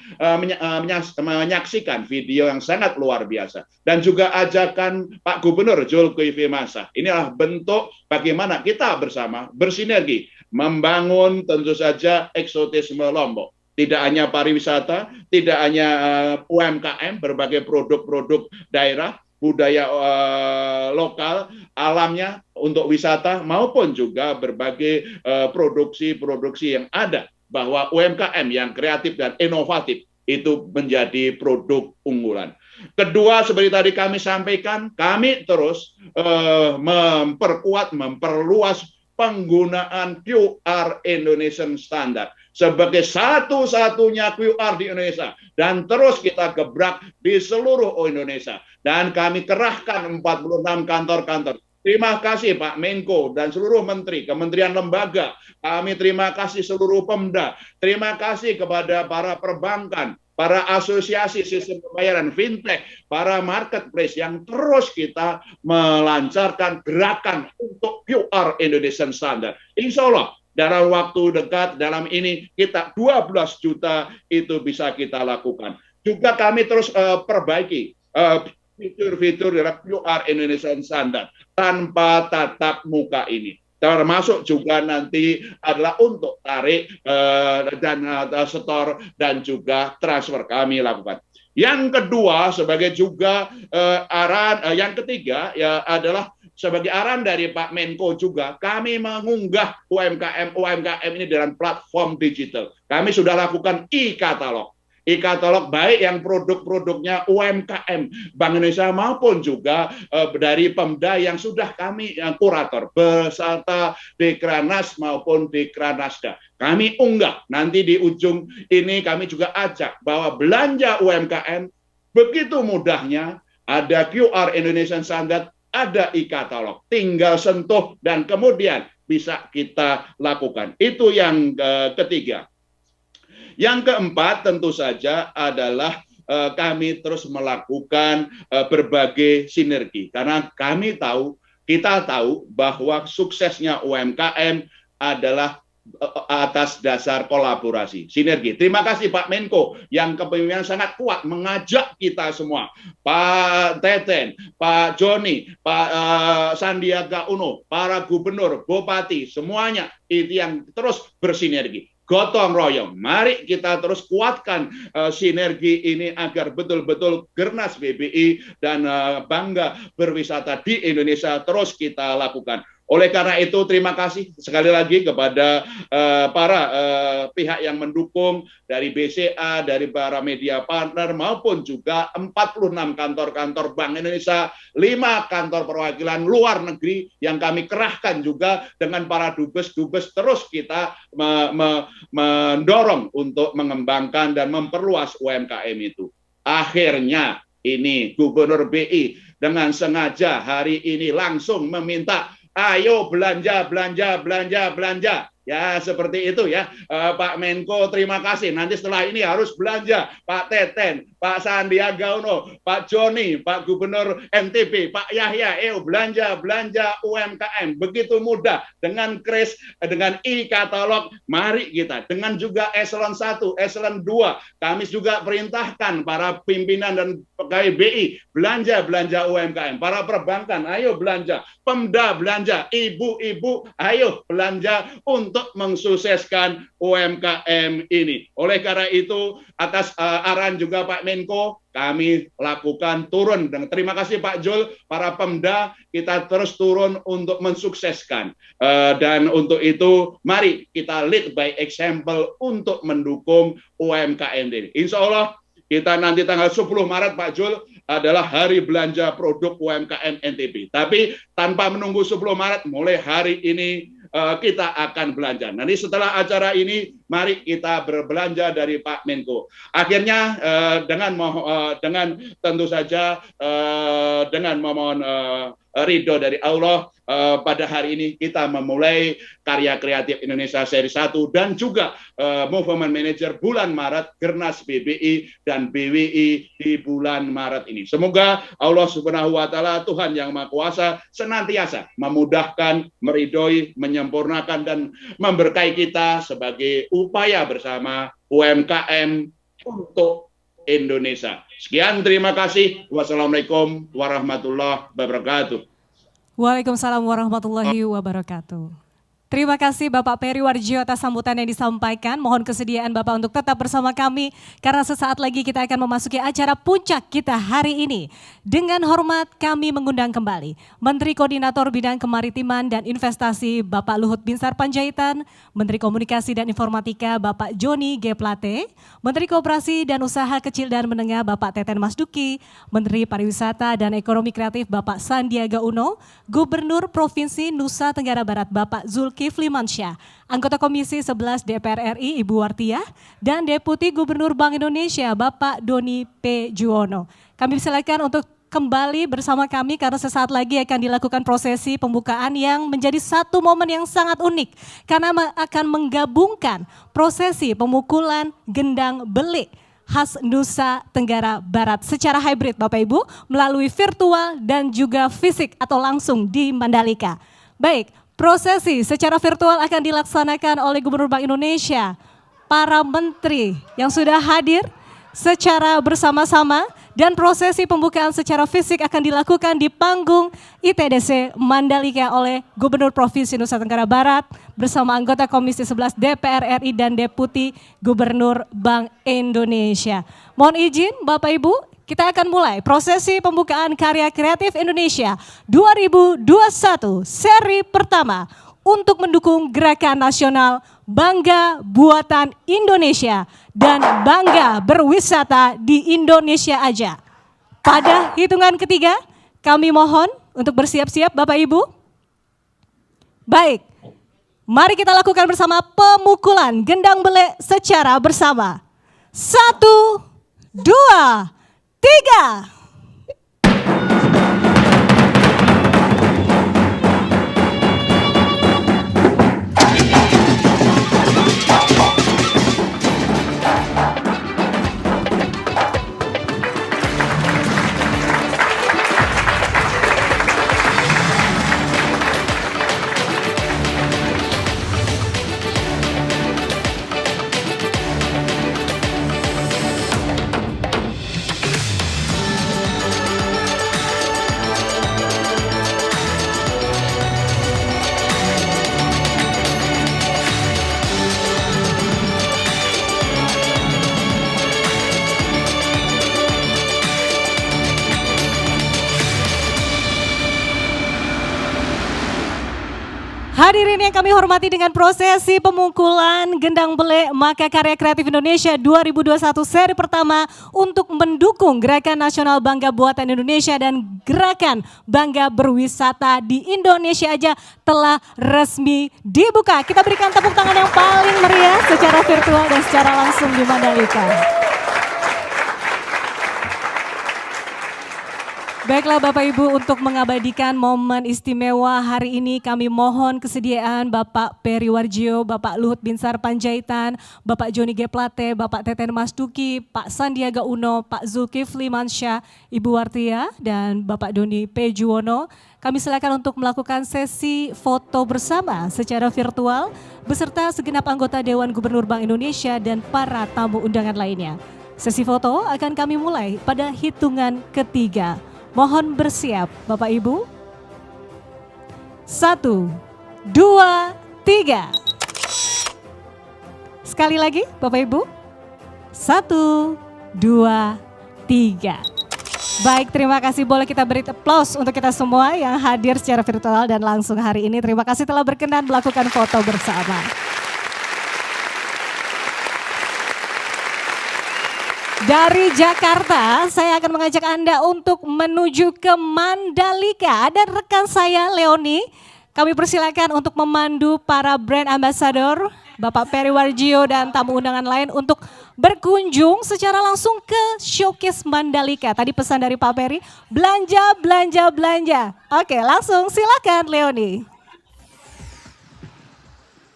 menyaksikan video yang sangat luar biasa. Dan juga ajakan Pak Gubernur Zulkifli Masa. Inilah bentuk bagaimana kita bersama bersinergi membangun tentu saja eksotisme Lombok. Tidak hanya pariwisata, tidak hanya UMKM, berbagai produk-produk daerah, budaya lokal, alamnya untuk wisata, maupun juga berbagai produksi-produksi yang ada. Bahwa UMKM yang kreatif dan inovatif itu menjadi produk unggulan. Kedua, seperti tadi kami sampaikan, kami terus memperluas penggunaan QR Indonesian Standard sebagai satu-satunya QR di Indonesia dan terus kita gebrak di seluruh Indonesia dan kami kerahkan 46 kantor-kantor. Terima kasih Pak Menko dan seluruh menteri, kementerian lembaga. Kami terima kasih seluruh Pemda. Terima kasih kepada para perbankan, para asosiasi sistem pembayaran fintech, para marketplace yang terus kita melancarkan gerakan untuk QR Indonesian Standard. Insya Allah dalam waktu dekat dalam ini kita 12 juta itu bisa kita lakukan. Juga kami terus perbaiki fitur-fitur dalam QR Indonesian Standard tanpa tatap muka ini. Termasuk juga nanti adalah untuk tarik dan setor dan juga transfer kami lakukan. Yang kedua sebagai juga arahan, yang ketiga ya adalah sebagai arahan dari Pak Menko juga kami mengunggah UMKM ini dalam platform digital. Kami sudah lakukan e-katalog. E-katalog baik yang produk-produknya UMKM Bank Indonesia maupun juga dari Pemda yang sudah kami kurator beserta Dekranas maupun Dekranasda. Kami unggah nanti di ujung ini kami juga ajak bahwa belanja UMKM begitu mudahnya ada QR Indonesian Standard, ada e-katalog, tinggal sentuh dan kemudian bisa kita lakukan. Itu yang ketiga. Yang keempat tentu saja adalah kami terus melakukan berbagai sinergi karena kita tahu bahwa suksesnya UMKM adalah atas dasar kolaborasi, sinergi. Terima kasih Pak Menko yang kepemimpinan sangat kuat mengajak kita semua, Pak Teten, Pak Joni, Pak Sandiaga Uno, para gubernur, bupati, semuanya itu yang terus bersinergi. Gotong royong, mari kita terus kuatkan sinergi ini agar betul-betul Gernas BBI dan bangga berwisata di Indonesia terus kita lakukan. Oleh karena itu terima kasih sekali lagi kepada para pihak yang mendukung dari BCA, dari para media partner maupun juga 46 kantor-kantor Bank Indonesia, 5 kantor perwakilan luar negeri yang kami kerahkan juga dengan para dubes-dubes terus kita mendorong untuk mengembangkan dan memperluas UMKM itu. Akhirnya ini Gubernur BI dengan sengaja hari ini langsung meminta ayo belanja. Ya seperti itu ya Pak Menko, terima kasih. Nanti setelah ini harus belanja Pak Teten, Pak Sandiaga Uno, Pak Joni, Pak Gubernur NTB, Pak Yahya, belanja UMKM. Begitu mudah dengan kris, dengan e-katalog. Mari kita dengan juga eselon 1, eselon 2. Kami juga perintahkan para pimpinan dan pegawai BI belanja UMKM. Para perbankan, ayo belanja. Pemda belanja, ibu-ibu, ayo belanja untuk untuk mensukseskan UMKM ini. Oleh karena itu, atas arahan juga Pak Menko, kami lakukan turun. Dan terima kasih Pak Jul, para Pemda, kita terus turun untuk mensukseskan. Dan untuk itu, mari kita lead by example untuk mendukung UMKM ini. Insya Allah, kita nanti tanggal 10 Maret Pak Jul adalah hari belanja produk UMKM NTB. Tapi tanpa menunggu 10 Maret, mulai hari ini kita akan belanja. Nanti setelah acara ini, mari kita berbelanja dari Pak Menko. Akhirnya dengan tentu saja dengan memohon ridho dari Allah, pada hari ini kita memulai Karya Kreatif Indonesia seri 1 dan juga Movement Manager bulan Maret, Gernas BBI dan BWI di bulan Maret ini. Semoga Allah Subhanahu wa taala, Tuhan yang Maha Kuasa, senantiasa memudahkan, meridhoi, menyempurnakan dan memberkahi kita sebagai upaya bersama UMKM untuk Indonesia. Sekian, terima kasih. Wassalamualaikum warahmatullahi wabarakatuh. Waalaikumsalam warahmatullahi wabarakatuh. Terima kasih Bapak Peri Warjio atas sambutan yang disampaikan. Mohon kesediaan Bapak untuk tetap bersama kami karena sesaat lagi kita akan memasuki acara puncak kita hari ini. Dengan hormat kami mengundang kembali Menteri Koordinator Bidang Kemaritiman dan Investasi Bapak Luhut Binsar Panjaitan, Menteri Komunikasi dan Informatika Bapak Joni G. Plate, Menteri Koperasi dan Usaha Kecil dan Menengah Bapak Teten Masduki, Menteri Pariwisata dan Ekonomi Kreatif Bapak Sandiaga Uno, Gubernur Provinsi Nusa Tenggara Barat Bapak Zulkifli Mansyah, anggota Komisi 11 DPR RI Ibu Wartiah, dan Deputi Gubernur Bank Indonesia Bapak Doni P. Juwono. Kami silakan untuk kembali bersama kami karena sesaat lagi akan dilakukan prosesi pembukaan yang menjadi satu momen yang sangat unik karena akan menggabungkan prosesi pemukulan gendang belik khas Nusa Tenggara Barat secara hybrid Bapak Ibu melalui virtual dan juga fisik atau langsung di Mandalika. Baik, prosesi secara virtual akan dilaksanakan oleh Gubernur Bank Indonesia, para menteri yang sudah hadir secara bersama-sama dan prosesi pembukaan secara fisik akan dilakukan di panggung ITDC Mandalika oleh Gubernur Provinsi Nusa Tenggara Barat bersama anggota Komisi 11 DPR RI dan Deputi Gubernur Bank Indonesia. Mohon izin Bapak Ibu, kita akan mulai prosesi pembukaan Karya Kreatif Indonesia 2021 seri pertama untuk mendukung Gerakan Nasional Bangga Buatan Indonesia dan Bangga Berwisata di Indonesia Aja. Pada hitungan ketiga, kami mohon untuk bersiap-siap Bapak Ibu. Baik, mari kita lakukan bersama pemukulan gendang belek secara bersama. 1, 2, 3. Hadirin yang kami hormati, dengan prosesi pemukulan gendang belek maka Karya Kreatif Indonesia 2021 seri pertama untuk mendukung Gerakan Nasional Bangga Buatan Indonesia dan Gerakan Bangga Berwisata di Indonesia Aja telah resmi dibuka. Kita berikan tepuk tangan yang paling meriah secara virtual dan secara langsung di Mandalika. Baiklah Bapak Ibu, untuk mengabadikan momen istimewa hari ini kami mohon kesediaan Bapak Peri Warjio, Bapak Luhut Binsar Panjaitan, Bapak Joni G. Plate, Bapak Teten Masduki, Pak Sandiaga Uno, Pak Zulkifli Mansyah, Ibu Wartiah, dan Bapak Doni P. Juwono. Kami silakan untuk melakukan sesi foto bersama secara virtual beserta segenap anggota Dewan Gubernur Bank Indonesia dan para tamu undangan lainnya. Sesi foto akan kami mulai pada hitungan ketiga. Mohon bersiap Bapak Ibu. 1, 2, 3. Sekali lagi Bapak Ibu. 1, 2, 3. Baik, terima kasih. Boleh kita beri aplaus untuk kita semua yang hadir secara virtual dan langsung hari ini. Terima kasih telah berkenan melakukan foto bersama. Dari Jakarta, saya akan mengajak Anda untuk menuju ke Mandalika. Ada rekan saya, Leoni. Kami persilakan untuk memandu para brand ambassador, Bapak Peri Warjio dan tamu undangan lain untuk berkunjung secara langsung ke Showcase Mandalika. Tadi pesan dari Pak Peri, belanja, belanja, belanja. Oke, langsung silakan Leoni.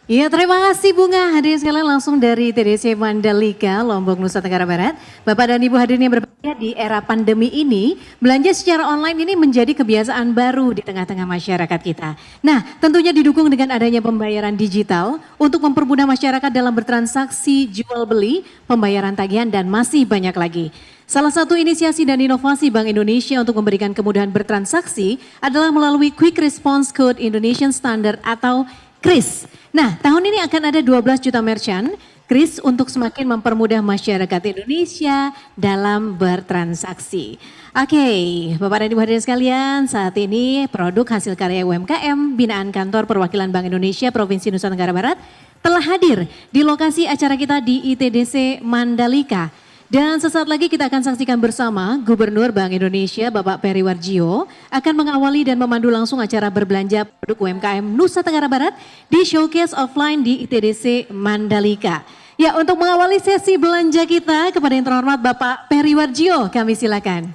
Iya, terima kasih Bunga. Hadirin sekalian langsung dari TDC Mandalika, Lombok, Nusa Tenggara Barat. Bapak dan Ibu hadirin yang berbahagia, di era pandemi ini, belanja secara online ini menjadi kebiasaan baru di tengah-tengah masyarakat kita. Nah, tentunya didukung dengan adanya pembayaran digital untuk mempermudah masyarakat dalam bertransaksi, jual beli, pembayaran tagihan, dan masih banyak lagi. Salah satu inisiasi dan inovasi Bank Indonesia untuk memberikan kemudahan bertransaksi adalah melalui Quick Response Code Indonesian Standard atau KRIS. Nah, tahun ini akan ada 12 juta merchant KRIS untuk semakin mempermudah masyarakat Indonesia dalam bertransaksi. Oke, Bapak dan Ibu hadirin sekalian, saat ini produk hasil karya UMKM binaan Kantor Perwakilan Bank Indonesia Provinsi Nusa Tenggara Barat telah hadir di lokasi acara kita di ITDC Mandalika. Dan sesaat lagi kita akan saksikan bersama Gubernur Bank Indonesia Bapak Peri Warjio akan mengawali dan memandu langsung acara berbelanja produk UMKM Nusa Tenggara Barat di Showcase Offline di ITDC Mandalika. Ya, untuk mengawali sesi belanja kita kepada yang terhormat Bapak Peri Warjio, kami silakan.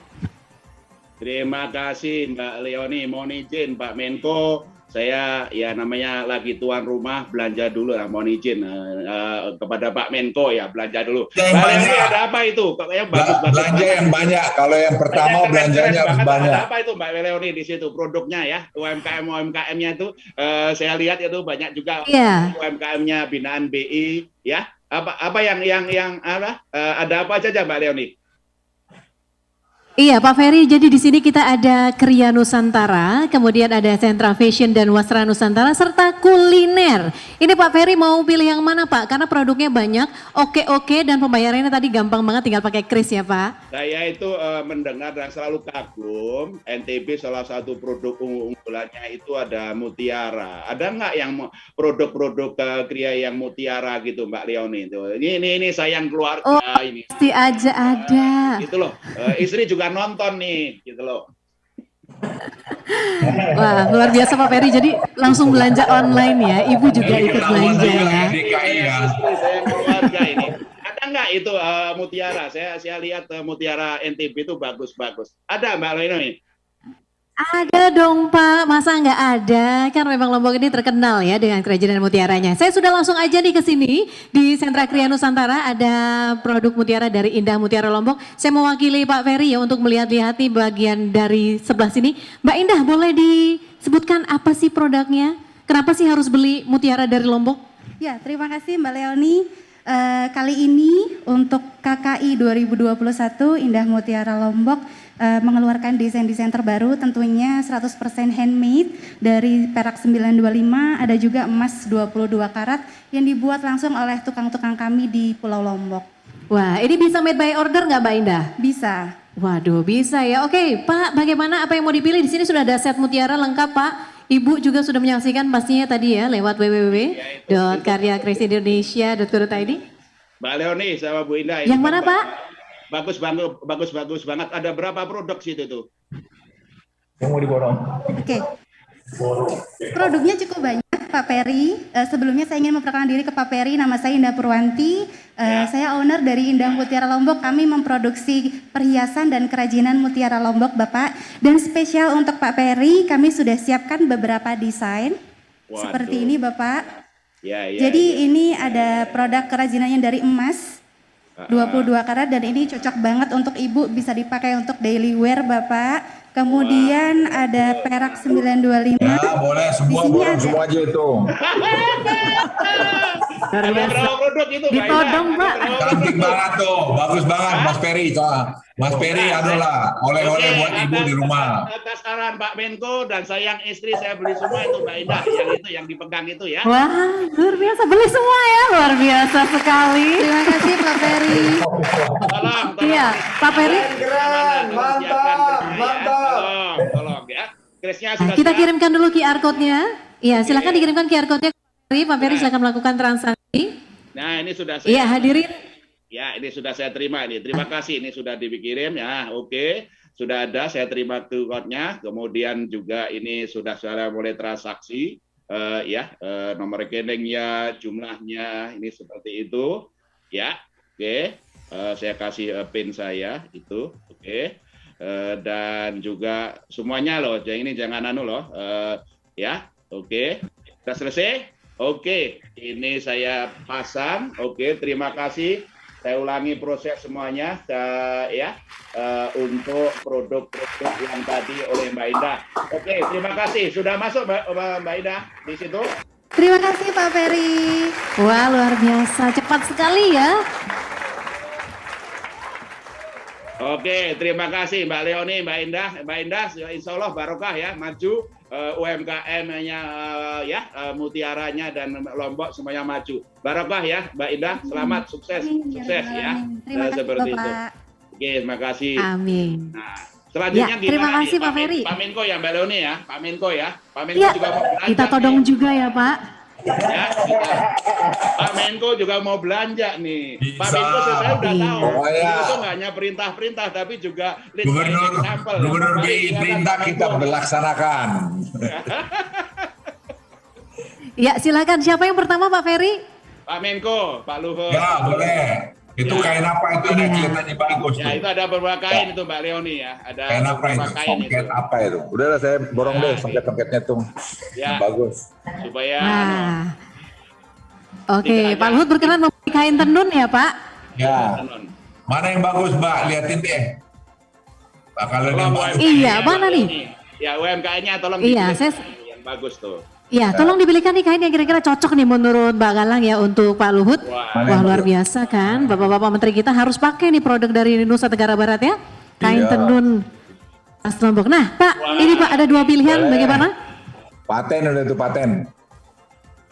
Terima kasih Mbak Leoni, mohon izin Pak Menko. Saya ya namanya lagi tuan rumah, belanja dulu lah, mohon izin kepada Pak Menko ya, belanja dulu. Mbak Leoni ada apa itu? Kayaknya bagus-bagus. Belanja yang banyak, kalau yang pertama belanjanya banyak. Ada apa itu Mbak Leoni di situ produknya ya, UMKM-nya itu saya lihat itu banyak juga UMKM-nya binaan BI ya. Apa yang ada apa saja Mbak Leoni? Iya Pak Ferry, jadi di sini kita ada Kriya Nusantara, kemudian ada Sentra Fashion dan Wasra Nusantara, serta kuliner. Ini Pak Ferry mau pilih yang mana Pak? Karena produknya banyak, oke dan pembayarannya tadi gampang banget, tinggal pakai kris ya Pak. Saya itu mendengar dan selalu kagum, NTB salah satu produk unggulannya itu ada mutiara. Ada nggak yang produk-produk Kriya yang mutiara gitu Mbak Leoni? Ini sayang keluarga ini. Pasti aja ada. Gitu loh, istri juga nonton nih, gitu loh. Wah, luar biasa Pak Peri. Jadi langsung belanja online ya. Ibu juga ikut belanja ya. Saya keluarga ini. Ada nggak itu mutiara? Saya lihat mutiara NTB itu bagus-bagus. Ada Mbak Leoni? Ada dong Pak, masa nggak ada? Kan memang Lombok ini terkenal ya dengan kerajinan mutiaranya. Saya sudah langsung aja nih ke sini di Sentra Kriya Nusantara, ada produk mutiara dari Indah Mutiara Lombok. Saya mewakili Pak Ferry ya untuk melihat-lihat nih bagian dari sebelah sini. Mbak Indah, boleh disebutkan apa sih produknya? Kenapa sih harus beli mutiara dari Lombok? Ya, terima kasih Mbak Leoni. Kali ini untuk KKI 2021 Indah Mutiara Lombok mengeluarkan desain-desain terbaru, tentunya 100% handmade dari perak 925, ada juga emas 22 karat yang dibuat langsung oleh tukang-tukang kami di Pulau Lombok. Wah, ini bisa made by order nggak Mbak Indah? Bisa. Waduh, bisa ya. Oke, Pak, bagaimana apa yang mau dipilih? Di sini sudah ada set mutiara lengkap, Pak. Ibu juga sudah menyaksikan pastinya tadi ya lewat www.karyakrisindonesia.co.id. Mbak Leoni sama Bu Indah. Yang mana Pak? Bagus banget. Ada berapa produk situ tuh? Yang mau diborong. Oke. Produknya cukup banyak Pak Peri. Sebelumnya saya ingin memperkenalkan diri ke Pak Peri. Nama saya Indah Purwanti. Saya owner dari Indah Mutiara Lombok. Kami memproduksi perhiasan dan kerajinan mutiara Lombok Bapak. Dan spesial untuk Pak Peri, kami sudah siapkan beberapa desain. Seperti ini Bapak. Jadi ini ada produk kerajinannya dari emas 22 karat dan ini cocok banget untuk ibu, bisa dipakai untuk daily wear Bapak. Kemudian ada perak 925. Ya boleh, semua aja itu. Luar Ada biasa. berapa produk itu, Mbak Ida? Ditodong, Ada Pak. berapa Cantik produk? banget tuh, bagus banget Mas Peri. Mas Peri adalah oleh-oleh Oke, buat ibu di rumah. atas arahan Pak Menko dan sayang istri saya beli semua itu Mbak Ida, yang itu yang dipegang itu ya. Wah, luar biasa. Beli semua ya, luar biasa sekali. Terima kasih Pak Peri. Tolong. Iya, Pak Peri. Keren, mantap. Tolong ya. Krisnya Nah, sudah kita siap. kirimkan dulu QR code-nya. Iya, silakan dikirimkan QR code-nya ke Pak Peri. Pak Peri silakan melakukan transaksi. Nah, ini sudah saya. Iya, hadirin. Ya, ini sudah saya terima ini. Terima kasih, ini sudah dikirim ya. Oke, sudah ada. Saya terima QR-nya. Kemudian juga ini sudah saya mulai transaksi. Nomor rekeningnya, jumlahnya, ini seperti itu. Ya, oke. Saya kasih PIN saya itu, oke. Dan juga semuanya loh. Ini jangan anu loh. Ya, oke. Sudah selesai? Oke, ini saya pasang. Oke, terima kasih. Saya ulangi proses semuanya untuk produk-produk yang tadi oleh Mbak Ida. Oke, terima kasih. Sudah masuk Mbak Ida di situ? Terima kasih Pak Peri. Wah, luar biasa. Cepat sekali ya. Oke, terima kasih Mbak Leoni, Mbak Indah, insya Allah barokah ya, maju UMKM-nya Mutiaranya dan Lombok semuanya maju. Barokah ya, Mbak Indah, selamat, sukses ya. Terima kasih Seperti itu. Bapak. Oke, terima kasih. Amin. Nah, selanjutnya Ya, terima gimana kasih, nih, Pak Peri. Pak Menko ya, Mbak Leoni ya, Pak Menko ya. Pak Menko Ya, juga mau belanja. kita todong juga ya, Pak. Ya, Pak Menko juga mau belanja nih. Pak Bisa. Menko saya udah tahu. Pokoknya. Itu nggak hanya perintah-perintah, tapi juga Gubernur BI perintah kita berlaksanakan. Ya, silakan. Siapa yang pertama, Pak Peri? Pak Menko, Pak Luhut. Ya, boleh. Itu kain apa itu yang kelihatannya bagus Ya, tuh? itu ada beberapa kain itu Mbak Leoni ya. Ada Kain apa itu? beberapa kain itu. Songket apa itu? Udahlah saya borong deh songket-songketnya tuh. Ya. Yang bagus. Supaya Nah. Oke, Tidak Pak ada. Luhut berkenan membeli kain tenun ya, Pak? Ya. Mana yang bagus, Mbak? Liatin deh. Mbak, kalau yang bagus. Iya, mana nih? Ya, UMKM-nya tolong Iya, dipilih saya- yang bagus tuh. Iya, tolong dibelikan nih kain yang kira-kira cocok nih menurut Mbak Galang ya untuk Pak Luhut. Wah, luar biasa kan. Bapak-bapak menteri kita harus pakai nih produk dari Nusa Tenggara Barat ya. Kain Iya. tenun khas Lombok. Nah, Pak, ini Pak ada dua pilihan. Bagaimana? Paten udah tuh paten.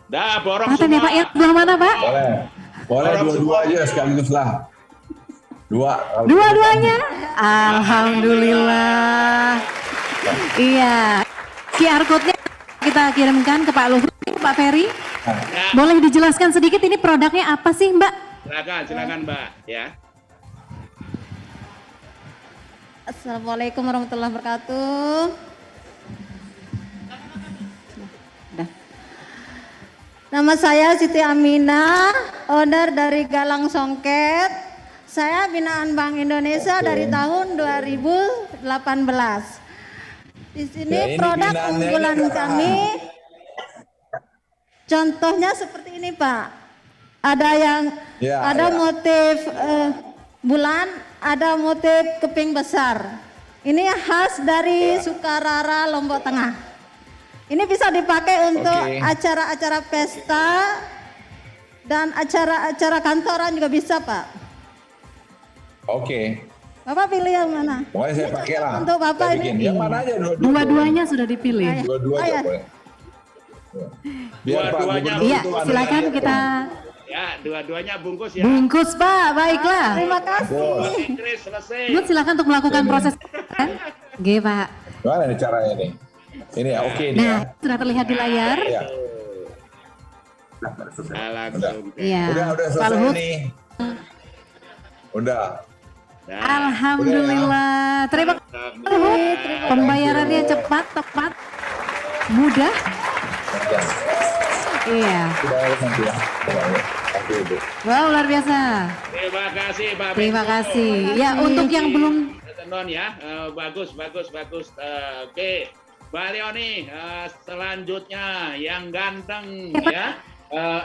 Dah, borong Paten ya, semua. Pak. Yang sebelah mana, Pak? Boleh. Boleh dua-dua aja sekaligus lah. Dua. Dua-duanya. Alhamdulillah. Iya. QR code-nya kita kirimkan ke Pak Luhut, Pak Peri. Ya, Boleh dijelaskan sedikit ini produknya apa sih, Mbak? silakan Mbak ya. Assalamualaikum warahmatullahi wabarakatuh. Nama saya Siti Aminah, owner dari Galang Songket. Saya binaan Bank Indonesia dari tahun 2018. Di sini Ya, ini produk binaannya unggulan ini, Kak. kami. Contohnya seperti ini, Pak. Ada yang Ya, ada ya. motif bulan, ada motif keping besar. Ini khas dari Sukarara, Lombok Tengah. Ini bisa dipakai untuk Oke. acara-acara pesta dan acara-acara kantoran juga bisa, Pak. Oke. Bapak pilih yang mana? Pokoknya saya pakai lah. Untuk Bapak Saya ini. bikin. Yang mana aja dua-dua. Dua-duanya sudah dipilih. Dua-dua Oh, aja ya. boleh. Biar Pak Dua-duanya. Gubernur Iya, itu anu silakan aja, kita Ya, dua-duanya bungkus ya. bungkus, Pak. Baiklah. Terima kasih. Inggris selesai. Luhut silakan untuk melakukan proses. Oke, Pak. Gimana nih caranya nih? Ini ya, oke nih ya. Nah, sudah terlihat di layar. Iya. Nah, langsung. Iya. Udah Pak selesai Luhut. nih. Udah. Nah, Alhamdulillah. Terima kasih, Pak Luhut. Pembayarannya cepat, tepat, mudah. Ya. Iya. Sudah nanti ya. Oke, Ibu. Wow, luar biasa. terima kasih Pak Terima Menko. kasih. Ya, untuk yang belum Tenun ya, bagus. Oke, Mbak Leoni, selanjutnya yang ganteng ya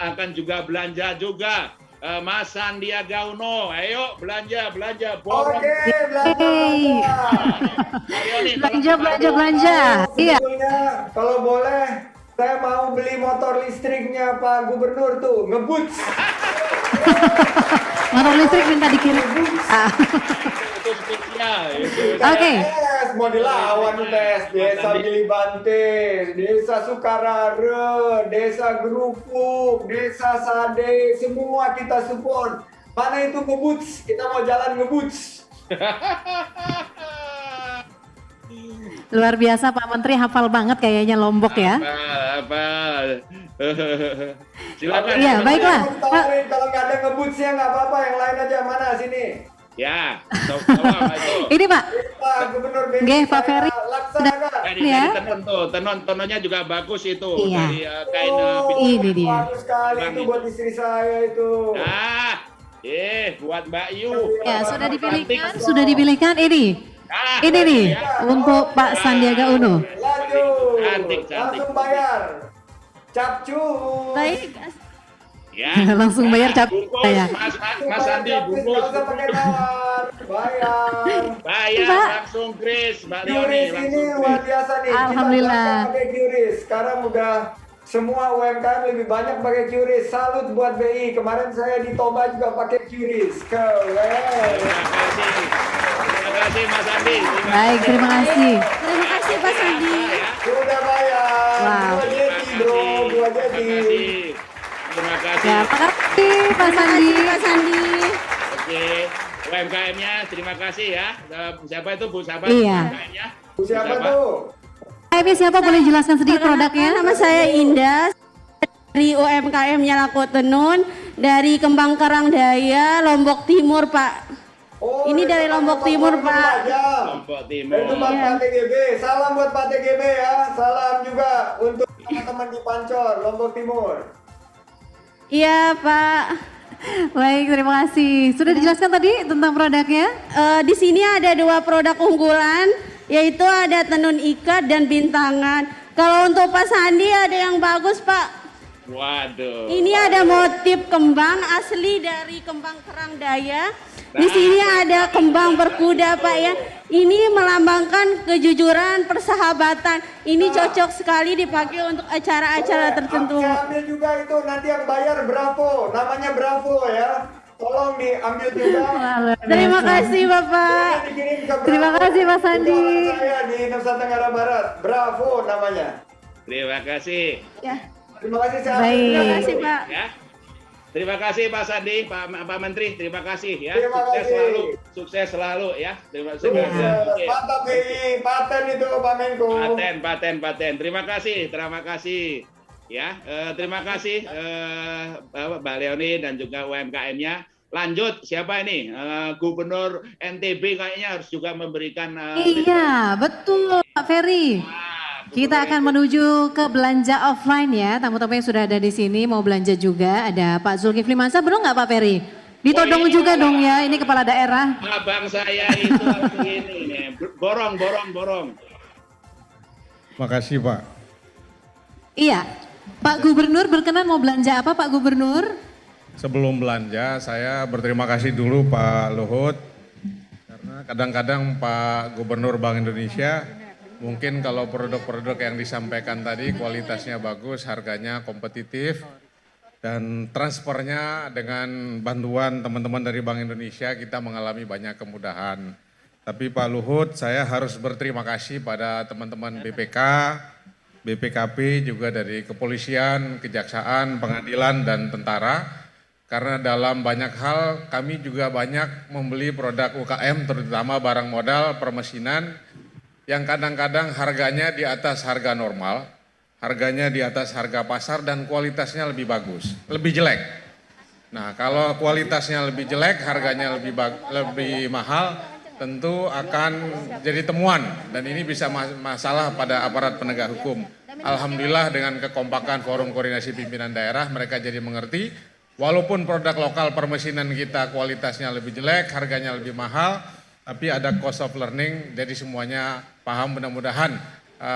akan juga belanja juga. Mas Sandiaga Uno, ayo belanja borong. Oke, Mbak Leoni, tolong belanja. Iya. Sebetulnya, kalau boleh Saya mau beli motor listriknya Pak Gubernur tuh, ngebut. Motor listrik minta dikirim. Itu spesial. Oke. Mau dilawan tes. Desa Gilibante, Desa Sukarare, Desa Gerupuk, Desa Sade, semua kita support. Mana itu ngebuts? Kita mau jalan ngebuts. Luar biasa Pak Menteri, hafal banget kayaknya Lombok ya. Apa? Silakan. Iya, baiklah. Kalau nggak ada ngebutsnya nggak apa-apa, yang lain aja. Mana sini? Ya, tolong itu. Ini Pak. Pak Gubernur BI, Nggih, Pak saya Ferry. laksanakan. Dari Ya. tenun tuh, tenunnya juga bagus itu. Iya. Dari kain Ini dia. Bagus sekali itu buat istri saya itu. Buat Mbak Yu. Ya, sudah dipilihkan ini. Ini nih untuk Pak Sandiaga Uno. Lanjut. Cantik. Langsung bayar. Capcus. Baik. Ya. Langsung bayar cap Bungkus, saya. Mas Andi, Capcus, bungkus. nggak usah pakai tawar. Bayar. Bayar Pak. langsung Chris, Mbak Leoni QRIS ini langsung luar Chris. biasa nih. Alhamdulillah. Kita pakai QRIS. Sekarang udah semua UMKM lebih banyak pakai QRIS. Salut buat BI. Kemarin saya di Toba juga pakai QRIS. Keren. Terima kasih Mas Andi. Baik, terima kasih. Terima kasih Pak Sandi. Sudah bayar. Wow. Gua jadi bro, gua jadi. Terima kasih. Ya, terima kasih Pak Sandi. Pak Sandi. Oke, UMKM-nya terima kasih ya. Siapa itu Bu? Siapa Iya. UMKM-nya? Siapa tuh? Ini siapa boleh jelaskan sedikit produknya? Nama saya Indah dari UMKM Nyalako Tenun dari Kembang Karang Daya, Lombok Timur, Pak. Oh, Ini dari Lombok Timur, Pak. Lombok Timur. Itu buat Pak TGB. Salam buat Pak TGB ya. Salam juga untuk teman-teman di Pancor, Lombok Timur. Iya, Pak. Baik, terima kasih. Sudah dijelaskan tadi tentang produknya? Di sini ada 2 produk unggulan, yaitu ada tenun ikat dan bintangan. Kalau untuk Pak Sandi ada yang bagus, Pak. Waduh. Ini ada motif kembang asli dari Kembang Kerang Daya. Di sini ada kembang berkuda, Pak ya. Ini melambangkan kejujuran, persahabatan. Ini cocok sekali dipakai untuk acara-acara tertentu. Saya ambil juga itu, nanti yang bayar Bravo. Namanya Bravo ya. Tolong diambil juga. Terima kasih, Bapak. Ini dikirim ke Bravo. Terima kasih, Mas Sandi. Itu anak saya di Nusa Tenggara Barat. Bravo namanya. Terima kasih. Ya, Terima kasih saya. Baik. terima kasih, Pak. Ya. Terima kasih Pak Sandi, Pak Menteri. Terima kasih ya. Terima Sukses kasih. selalu. Sukses selalu ya. Terima kasih. Oke. Mantap BI, paten itu Pak Menko. Paten. Terima kasih. Ya, terima kasih Mbak Leoni dan juga UMKM-nya. Lanjut, siapa ini? Gubernur NTB kayaknya harus juga memberikan. Iya, betul Pak Ferry. Kita akan menuju ke belanja offline ya. Tamu-tamu yang sudah ada di sini mau belanja juga. Ada Pak Zulkifli Mansyah, belum nggak Pak Ferry? Ditodong juga dong ya, ini kepala daerah. Abang saya itu ini nih, borong. Makasih Pak. Iya, Pak Gubernur berkenan mau belanja apa Pak Gubernur? Sebelum belanja saya berterima kasih dulu Pak Luhut. Karena kadang-kadang Pak Gubernur Bank Indonesia mungkin kalau produk-produk yang disampaikan tadi kualitasnya bagus, harganya kompetitif, dan transfernya dengan bantuan teman-teman dari Bank Indonesia kita mengalami banyak kemudahan. Tapi Pak Luhut, saya harus berterima kasih pada teman-teman BPK, BPKP, juga dari kepolisian, kejaksaan, pengadilan, dan tentara. Karena dalam banyak hal kami juga banyak membeli produk UKM, terutama barang modal, permesinan, yang kadang-kadang harganya di atas harga normal, harganya di atas harga pasar, dan kualitasnya lebih bagus, lebih jelek. Nah, kalau kualitasnya lebih jelek, harganya lebih mahal, tentu akan jadi temuan, dan ini bisa masalah pada aparat penegak hukum. Alhamdulillah dengan kekompakan Forum Koordinasi Pimpinan Daerah, mereka jadi mengerti, walaupun produk lokal permesinan kita kualitasnya lebih jelek, harganya lebih mahal, tapi ada cost of learning, jadi semuanya paham, mudah-mudahan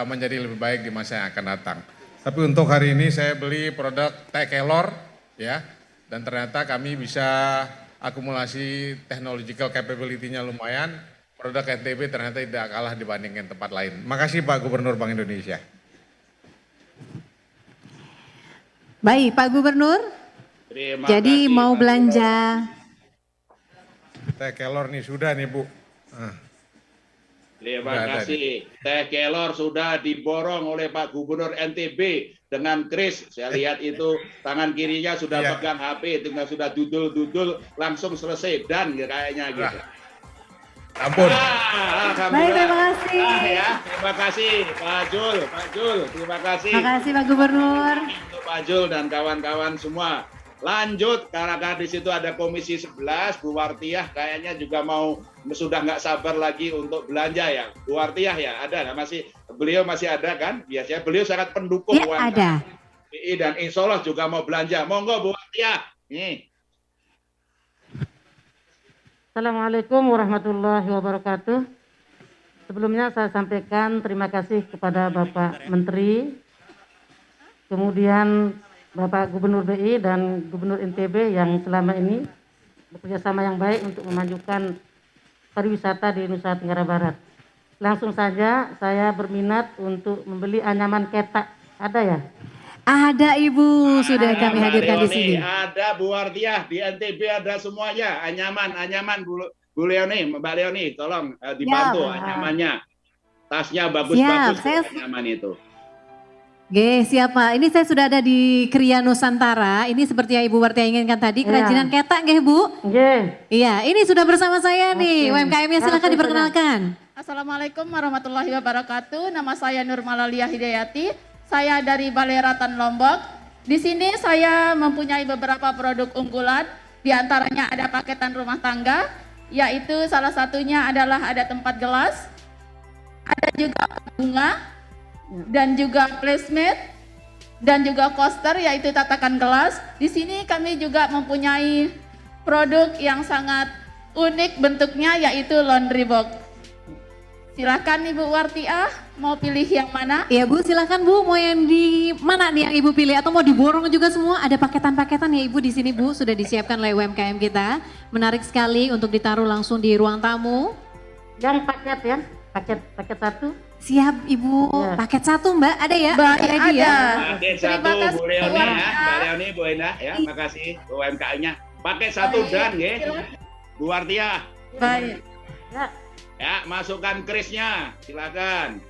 menjadi lebih baik di masa yang akan datang. Tapi untuk hari ini saya beli produk T-Kelor, ya, dan ternyata kami bisa akumulasi technological capability-nya lumayan, produk NTB ternyata tidak kalah dibandingkan tempat lain. Makasih Pak Gubernur Bank Indonesia. Baik, Pak Gubernur. Terima Jadi kasih, mau Pak belanja. Teh kelor nih sudah nih Bu. Nah, Terima Udah ada kasih. Teh kelor sudah diborong oleh Pak Gubernur NTB dengan kris. Saya lihat itu tangan kirinya sudah Iya. pegang HP, tinggal sudah dudul-dudul langsung selesai dan kayaknya gitu. ampun. Alhamdulillah. Baik, terima kasih. Ya, terima kasih Pak Jul, terima kasih. Terima kasih Pak Gubernur. Untuk Pak Jul dan kawan-kawan semua. Lanjut, karena di situ ada Komisi 11, Bu Wartiah kayaknya juga sudah nggak sabar lagi untuk belanja ya. Bu Wartiah ya, ada nggak beliau masih ada kan? Biasanya beliau sangat pendukung Ya, UMKM. ada. Dan insya Allah juga mau belanja. Monggo Bu Wartiah. Nih. Assalamualaikum warahmatullahi wabarakatuh. Sebelumnya saya sampaikan terima kasih kepada Bapak Menteri, kemudian Bapak Gubernur BI dan Gubernur NTB yang selama ini bekerjasama yang baik untuk memajukan pariwisata di Nusa Tenggara Barat. Langsung saja saya berminat untuk membeli anyaman ketak. Ada ya? Ada Ibu, sudah kami Mbak hadirkan di Leoni, sini. ada Bu Wartiah, di NTB ada semuanya. Anyaman Bu Leoni, Mbak Leoni, tolong dibantu anyamannya. Tasnya bagus-bagus anyaman itu. Oke, siapa? Ini saya sudah ada di Kriya Nusantara. Ini seperti yang Ibu Wartiah inginkan tadi, kerajinan ketak nggih Bu? Iya, ini sudah bersama saya nih. UMKM-nya silakan diperkenalkan. Assalamualaikum warahmatullahi wabarakatuh. Nama saya Nur Malalia Hidayati. Saya dari Balai Ratan Lombok. Di sini saya mempunyai beberapa produk unggulan. Di antaranya ada paketan rumah tangga, yaitu salah satunya adalah ada tempat gelas, ada juga bunga, dan juga placemat, dan juga coaster yaitu tatakan gelas. Di sini kami juga mempunyai produk yang sangat unik bentuknya yaitu laundry box. Silakan Ibu Wartiah, mau pilih yang mana? Iya Bu, silakan Bu, mau yang di mana nih yang Ibu pilih atau mau diborong juga semua? Ada paketan-paketan ya Ibu di sini Bu, sudah disiapkan oleh UMKM kita. Menarik sekali untuk ditaruh langsung di ruang tamu. Yang paket ya, paket satu. Siap Ibu, paket satu Mbak, ada ya? Ada. Ya? Paket satu Bu Leoni ya, Mbak Leoni, Bu Endah ya, makasih UMKM-nya. Paket satu dan ya, Bu Wartiah. Baik. Ya, masukkan krisnya, silakan.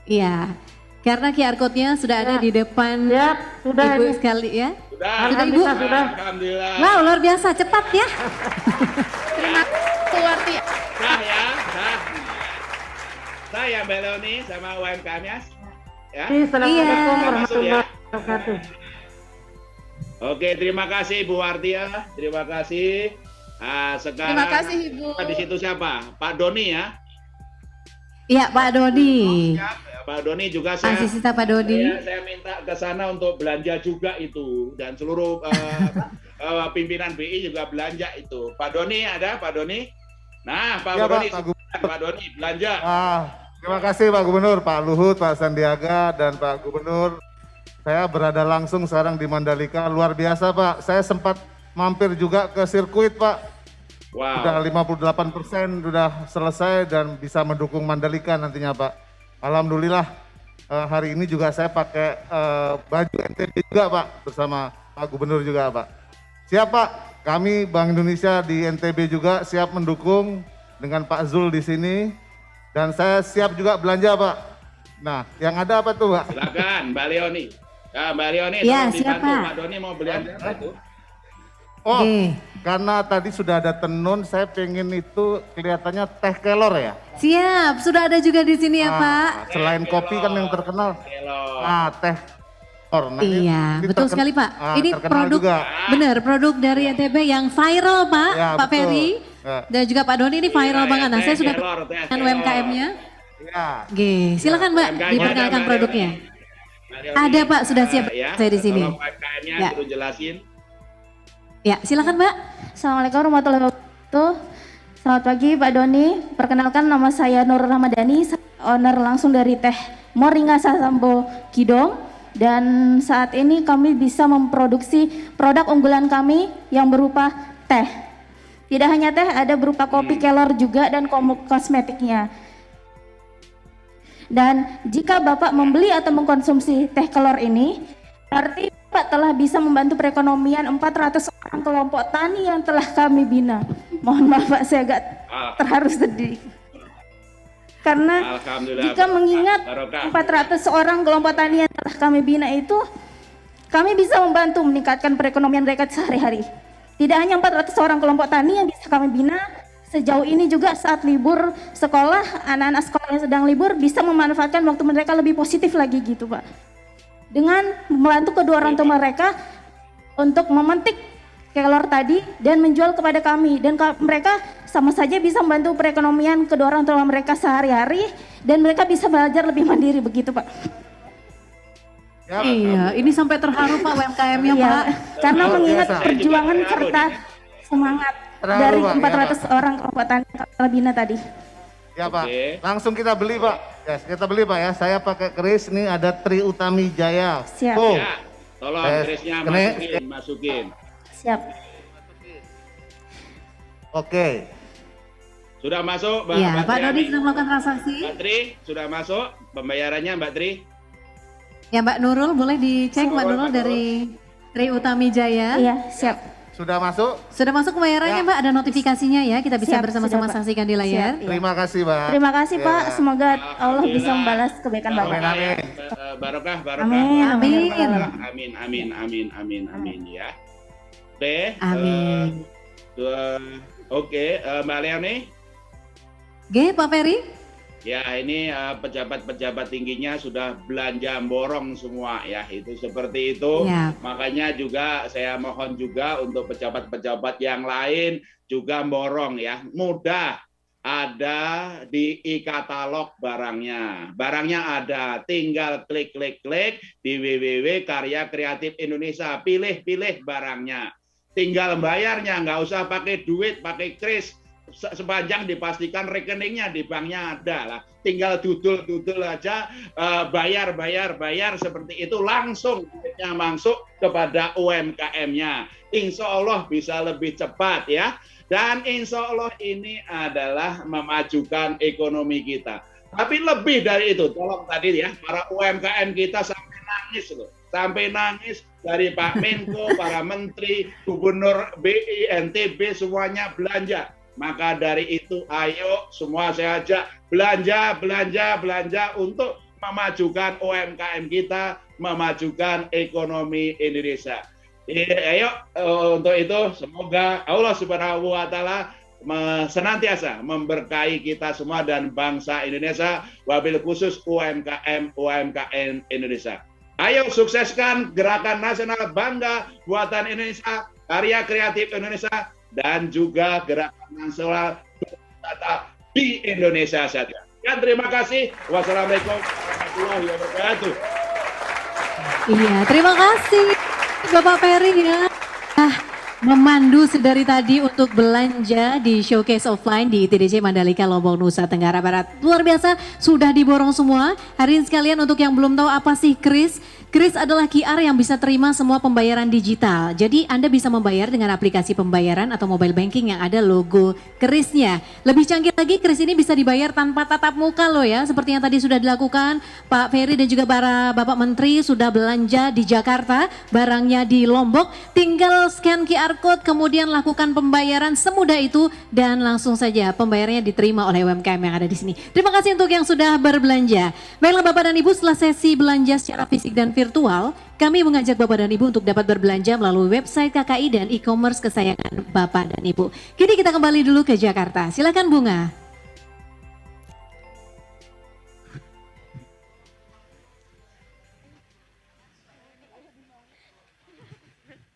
Iya, karena QR code-nya sudah ada di depan sudah Ibu ini. sekali ya. Sudah, Ibu? Alhamdulillah. Wow, luar biasa, cepat ya. Terima kasih Wartiah. Sah ya, sah. Sah ya Mbak Leoni sama UMKM-nya. Ya. Assalamualaikum Masuk warahmatullahi ya. wabarakatuh. Oke, terima kasih Bu Wartiah, terima kasih. Sekarang Terima kasih Ibu. di situ siapa? Pak Doni ya. Iya Pak Doni. Pak Doni juga saya. Asisten Pak Doni. Saya minta ke sana untuk belanja juga itu dan seluruh pimpinan BI juga belanja itu. Pak Doni ada Pak Doni? Nah Pak Doni, Pak Doni belanja. Terima kasih Pak Gubernur, Pak Luhut, Pak Sandiaga dan Pak Gubernur. Saya berada langsung sekarang di Mandalika, luar biasa Pak. Saya sempat mampir juga ke sirkuit Pak. Wow. Sudah 58% sudah selesai dan bisa mendukung Mandalika nantinya Pak. Alhamdulillah hari ini juga saya pakai baju NTB juga Pak bersama Pak Gubernur juga Pak. Siap Pak, kami Bank Indonesia di NTB juga siap mendukung dengan Pak Zul di sini dan saya siap juga belanja Pak. Nah, yang ada apa tuh Pak? Silakan Mbak Leoni. Mbak Leoni Ya, tolong siap, dibantu Pak. Pak Doni mau belanja apa itu? Oh, karena tadi sudah ada tenun, saya pengen itu kelihatannya teh kelor ya. Siap, sudah ada juga di sini ya Pak. Selain kopi kan yang terkenal. Teh kelor. Nah, Iya, ini betul sekali Pak. Ini terkenal produk, juga. benar produk dari NTB yang viral Pak, Ya, Pak betul. Ferry. Ya. Dan juga Pak Doni ini viral banget. Nah, teh saya sudah kelor, teh dengan kelor. UMKM-nya. Ya. Oke, silakan Mbak, UMKM-nya diperkenalkan ada, Mbak produknya. Leoni. Ada Pak, sudah siap Ya, saya di sini. tolong UMKM-nya Ya. perlu jelasin. Ya, silakan Mbak. Assalamualaikum warahmatullahi wabarakatuh. Selamat pagi Pak Doni. Perkenalkan nama saya Nur Ramadhani, owner langsung dari Teh Moringa Sasambo Kidong. Dan saat ini kami bisa memproduksi produk unggulan kami yang berupa teh. Tidak hanya teh, ada berupa kopi kelor juga dan kosmetiknya. Dan jika Bapak membeli atau mengkonsumsi teh kelor ini, berarti Bapak telah bisa membantu perekonomian 400 orang kelompok tani yang telah kami bina. Mohon maaf Pak, saya agak terharu sedih. Karena jika mengingat 400 orang kelompok tani yang telah kami bina itu, kami bisa membantu meningkatkan perekonomian mereka sehari-hari. Tidak hanya 400 orang kelompok tani yang bisa kami bina, sejauh ini juga saat libur sekolah, anak-anak sekolah yang sedang libur bisa memanfaatkan waktu mereka lebih positif lagi gitu Pak. Dengan membantu kedua orang tua mereka untuk memetik kelor tadi dan menjual kepada kami. Dan mereka sama saja bisa membantu perekonomian kedua orang tua mereka sehari-hari dan mereka bisa belajar lebih mandiri begitu Pak. Ya, iya, ini sampai terharu Pak UMKM-nya Iya, Pak. karena mengingat perjuangan serta semangat Terharu, dari Pak, 400 orang kelompok tani Kepala Bina tadi. Ya Pak, langsung kita beli Pak. Yes, kita beli Pak ya. Saya pakai keris, ini ada Tri Utami Jaya. Siap. Oh. Ya, tolong kerisnya masukin. Siap. Oke. Sudah masuk Iya, Mbak Pak Tri Dodi Ami? sudah melakukan transaksi. Mbak Tri, sudah masuk pembayarannya Mbak Tri? Ya Mbak Nurul, boleh dicek Mbak Nurul dari Tri Utami Jaya. Iya, siap. Sudah masuk? Sudah masuk pembayarannya Mbak, ada notifikasinya ya, kita bisa Siap, bersama-sama sudah, Pak. saksikan di layar. Siap, iya. Terima kasih Pak. Terima kasih Pak, Ya. semoga Allah bisa membalas kebaikan Bapak. Barokah. Amin. Amin ya. Oke. Amin. Oke, Mbak Leoni. Oke, Pak Ferry. Ya, ini pejabat-pejabat tingginya sudah belanja borong semua ya, itu seperti itu. Ya. Makanya juga saya mohon juga untuk pejabat-pejabat yang lain juga borong ya. Mudah ada di e-katalog barangnya. Barangnya ada, tinggal klik di www Karya Kreatif Indonesia, pilih barangnya. Tinggal bayarnya, nggak usah pakai duit, pakai kris. Sepanjang dipastikan rekeningnya di banknya ada lah, tinggal dudul aja, bayar seperti itu, langsung duitnya masuk kepada UMKM-nya. Insya Allah bisa lebih cepat ya, dan insya Allah ini adalah memajukan ekonomi kita. Tapi lebih dari itu, tolong tadi ya, para UMKM kita sampai nangis loh, sampai nangis dari Pak Menko, para Menteri, Gubernur BI, NTB semuanya belanja. Maka dari itu ayo semua saya ajak belanja untuk memajukan UMKM kita, memajukan ekonomi Indonesia. Ayo untuk itu semoga Allah Subhanahu wa taala senantiasa memberkahi kita semua dan bangsa Indonesia, wabil khusus UMKM Indonesia. Ayo sukseskan Gerakan Nasional Bangga Buatan Indonesia, Karya Kreatif Indonesia, dan juga Gerakan Nasional Wisata di Indonesia saja. Ya, terima kasih. Wassalamualaikum warahmatullahi wabarakatuh. Iya, terima kasih Bapak Ferry ya. Memandu sedari tadi untuk belanja di showcase offline di ITDC Mandalika Lombok Nusa Tenggara Barat. Luar biasa, sudah diborong semua. Hari ini sekalian untuk yang belum tahu apa sih kris. Kris adalah QR yang bisa terima semua pembayaran digital. Jadi Anda bisa membayar dengan aplikasi pembayaran atau mobile banking yang ada logo krisnya. Lebih canggih lagi, kris ini bisa dibayar tanpa tatap muka loh ya. Seperti yang tadi sudah dilakukan Pak Ferry dan juga para Bapak Menteri sudah belanja di Jakarta, barangnya di Lombok. Tinggal scan QR Code kemudian lakukan pembayaran semudah itu dan langsung saja pembayarannya diterima oleh UMKM yang ada di sini. Terima kasih untuk yang sudah berbelanja. Baiklah Bapak dan Ibu, setelah sesi belanja secara fisik dan virtual, kami mengajak Bapak dan Ibu untuk dapat berbelanja melalui website KKI dan e-commerce kesayangan Bapak dan Ibu. Kini kita kembali dulu ke Jakarta. Silakan Bunga.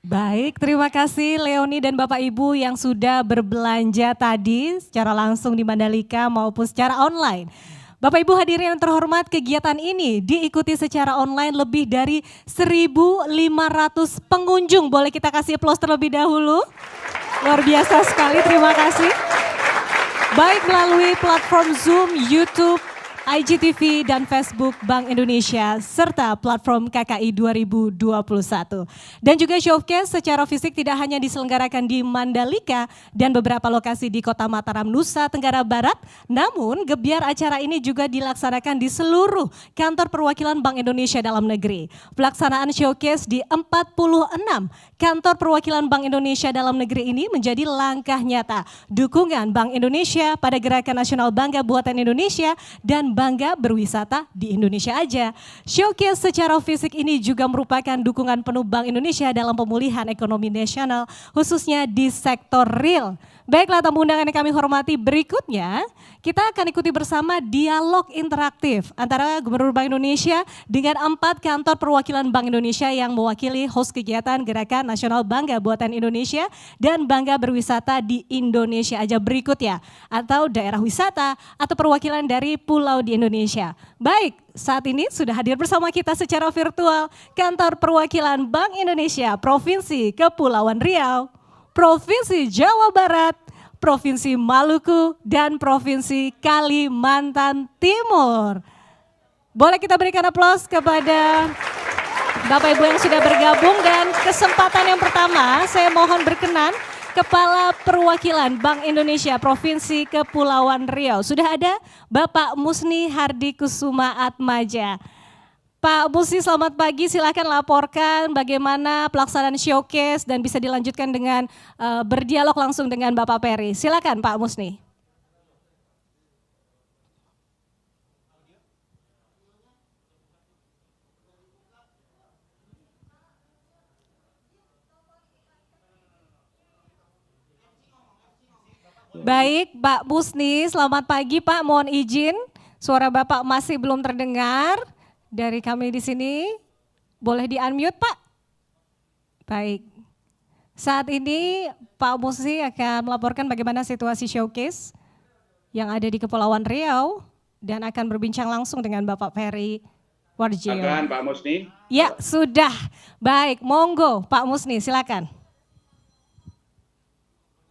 Baik, terima kasih Leoni dan Bapak Ibu yang sudah berbelanja tadi secara langsung di Mandalika maupun secara online. Bapak Ibu hadirin yang terhormat, kegiatan ini diikuti secara online lebih dari 1.500 pengunjung. Boleh kita kasih aplaus terlebih dahulu? Luar biasa sekali, terima kasih. Baik melalui platform Zoom, YouTube, IGTV dan Facebook Bank Indonesia, serta platform KKI 2021. Dan juga showcase secara fisik tidak hanya diselenggarakan di Mandalika dan beberapa lokasi di Kota Mataram, Nusa Tenggara Barat, namun gebiar acara ini juga dilaksanakan di seluruh kantor perwakilan Bank Indonesia dalam negeri. Pelaksanaan showcase di 46 kantor perwakilan Bank Indonesia dalam negeri ini menjadi langkah nyata dukungan Bank Indonesia pada Gerakan Nasional Bangga Buatan Indonesia dan bangga berwisata di Indonesia aja. Showcase secara fisik ini juga merupakan dukungan penuh Bank Indonesia dalam pemulihan ekonomi nasional, khususnya di sektor real. Baiklah tamu undangan yang kami hormati, berikutnya kita akan ikuti bersama dialog interaktif antara Gubernur Bank Indonesia dengan 4 kantor perwakilan Bank Indonesia yang mewakili host kegiatan Gerakan Nasional Bangga Buatan Indonesia dan Bangga Berwisata di Indonesia aja berikut ya, atau daerah wisata atau perwakilan dari pulau di Indonesia. Baik, saat ini sudah hadir bersama kita secara virtual kantor perwakilan Bank Indonesia Provinsi Kepulauan Riau, Provinsi Jawa Barat, Provinsi Maluku, dan Provinsi Kalimantan Timur. Boleh kita berikan aplaus kepada Bapak Ibu yang sudah bergabung, dan kesempatan yang pertama saya mohon berkenan Kepala Perwakilan Bank Indonesia Provinsi Kepulauan Riau. Sudah ada Bapak Musni Hardikusuma Atmaja. Pak Musni, selamat pagi, silakan laporkan bagaimana pelaksanaan showcase dan bisa dilanjutkan dengan berdialog langsung dengan Bapak Peri. Silakan Pak Musni. Baik Pak Musni, selamat pagi Pak, mohon izin suara Bapak masih belum terdengar. Dari kami di sini, boleh di-unmute Pak? Baik, saat ini Pak Musni akan melaporkan bagaimana situasi showcase yang ada di Kepulauan Riau dan akan berbincang langsung dengan Bapak Peri Warjio. Silakan Pak Musni. Ya sudah, baik, monggo Pak Musni silakan.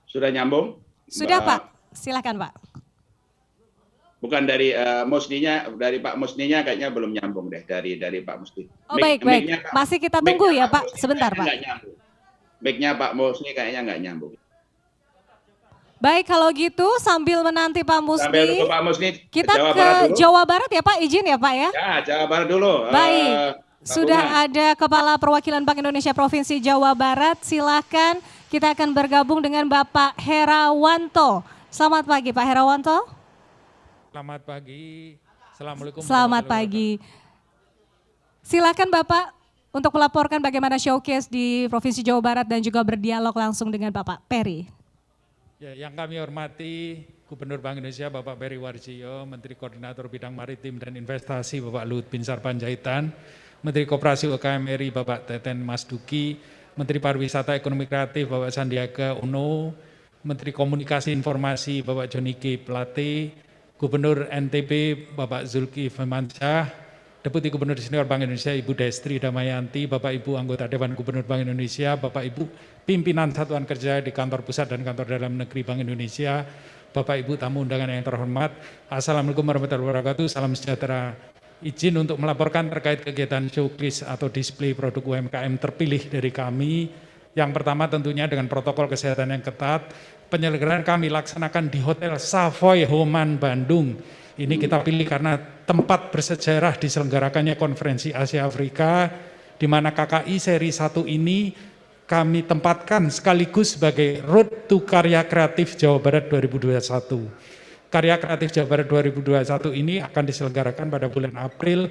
Sudah nyambung? Sudah Pak, silakan Pak. Bukan dari Musninya, dari Pak Musninya kayaknya belum nyambung deh dari Pak Musni. Oh baik, masih kita tunggu ya Pak, sebentar Pak. Mic-nya Pak Musni kayaknya nggak nyambung. Baik kalau gitu sambil menanti Pak Musni, sambil Pak Musni kita ke Jawa Barat ya Pak, izin ya Pak ya. Ya Jawa Barat dulu. Baik, sudah ada Kepala Perwakilan Bank Indonesia Provinsi Jawa Barat, silakan kita akan bergabung dengan Bapak Herawanto. Selamat pagi Pak Herawanto. Selamat pagi, Assalamualaikum. Selamat pagi. Silakan Bapak untuk melaporkan bagaimana showcase di Provinsi Jawa Barat dan juga berdialog langsung dengan Bapak Peri. Ya, yang kami hormati Gubernur Bank Indonesia Bapak Peri Warjio, Menteri Koordinator Bidang Maritim dan Investasi Bapak Luhut Binsar Panjaitan, Menteri Koperasi UKM RI Bapak Teten Mas Duki, Menteri Pariwisata Ekonomi Kreatif Bapak Sandiaga Uno, Menteri Komunikasi Informasi Bapak Joni G. Plate, Gubernur NTB Bapak Zulkifli Mansyah, Deputi Gubernur Senior Bank Indonesia Ibu Destri Damayanti, Bapak Ibu anggota Dewan Gubernur Bank Indonesia, Bapak Ibu pimpinan Satuan Kerja di Kantor Pusat dan Kantor Dalam Negeri Bank Indonesia, Bapak Ibu tamu undangan yang terhormat, Assalamualaikum warahmatullahi wabarakatuh, salam sejahtera. Izin untuk melaporkan terkait kegiatan showcase atau display produk UMKM terpilih dari kami. Yang pertama tentunya dengan protokol kesehatan yang ketat, penyelenggaraan kami laksanakan di Hotel Savoy Homan Bandung. Ini kita pilih karena tempat bersejarah diselenggarakannya konferensi Asia Afrika, di mana KKI seri 1 ini kami tempatkan sekaligus sebagai Road to Karya Kreatif Jawa Barat 2021. Karya Kreatif Jawa Barat 2021 ini akan diselenggarakan pada bulan April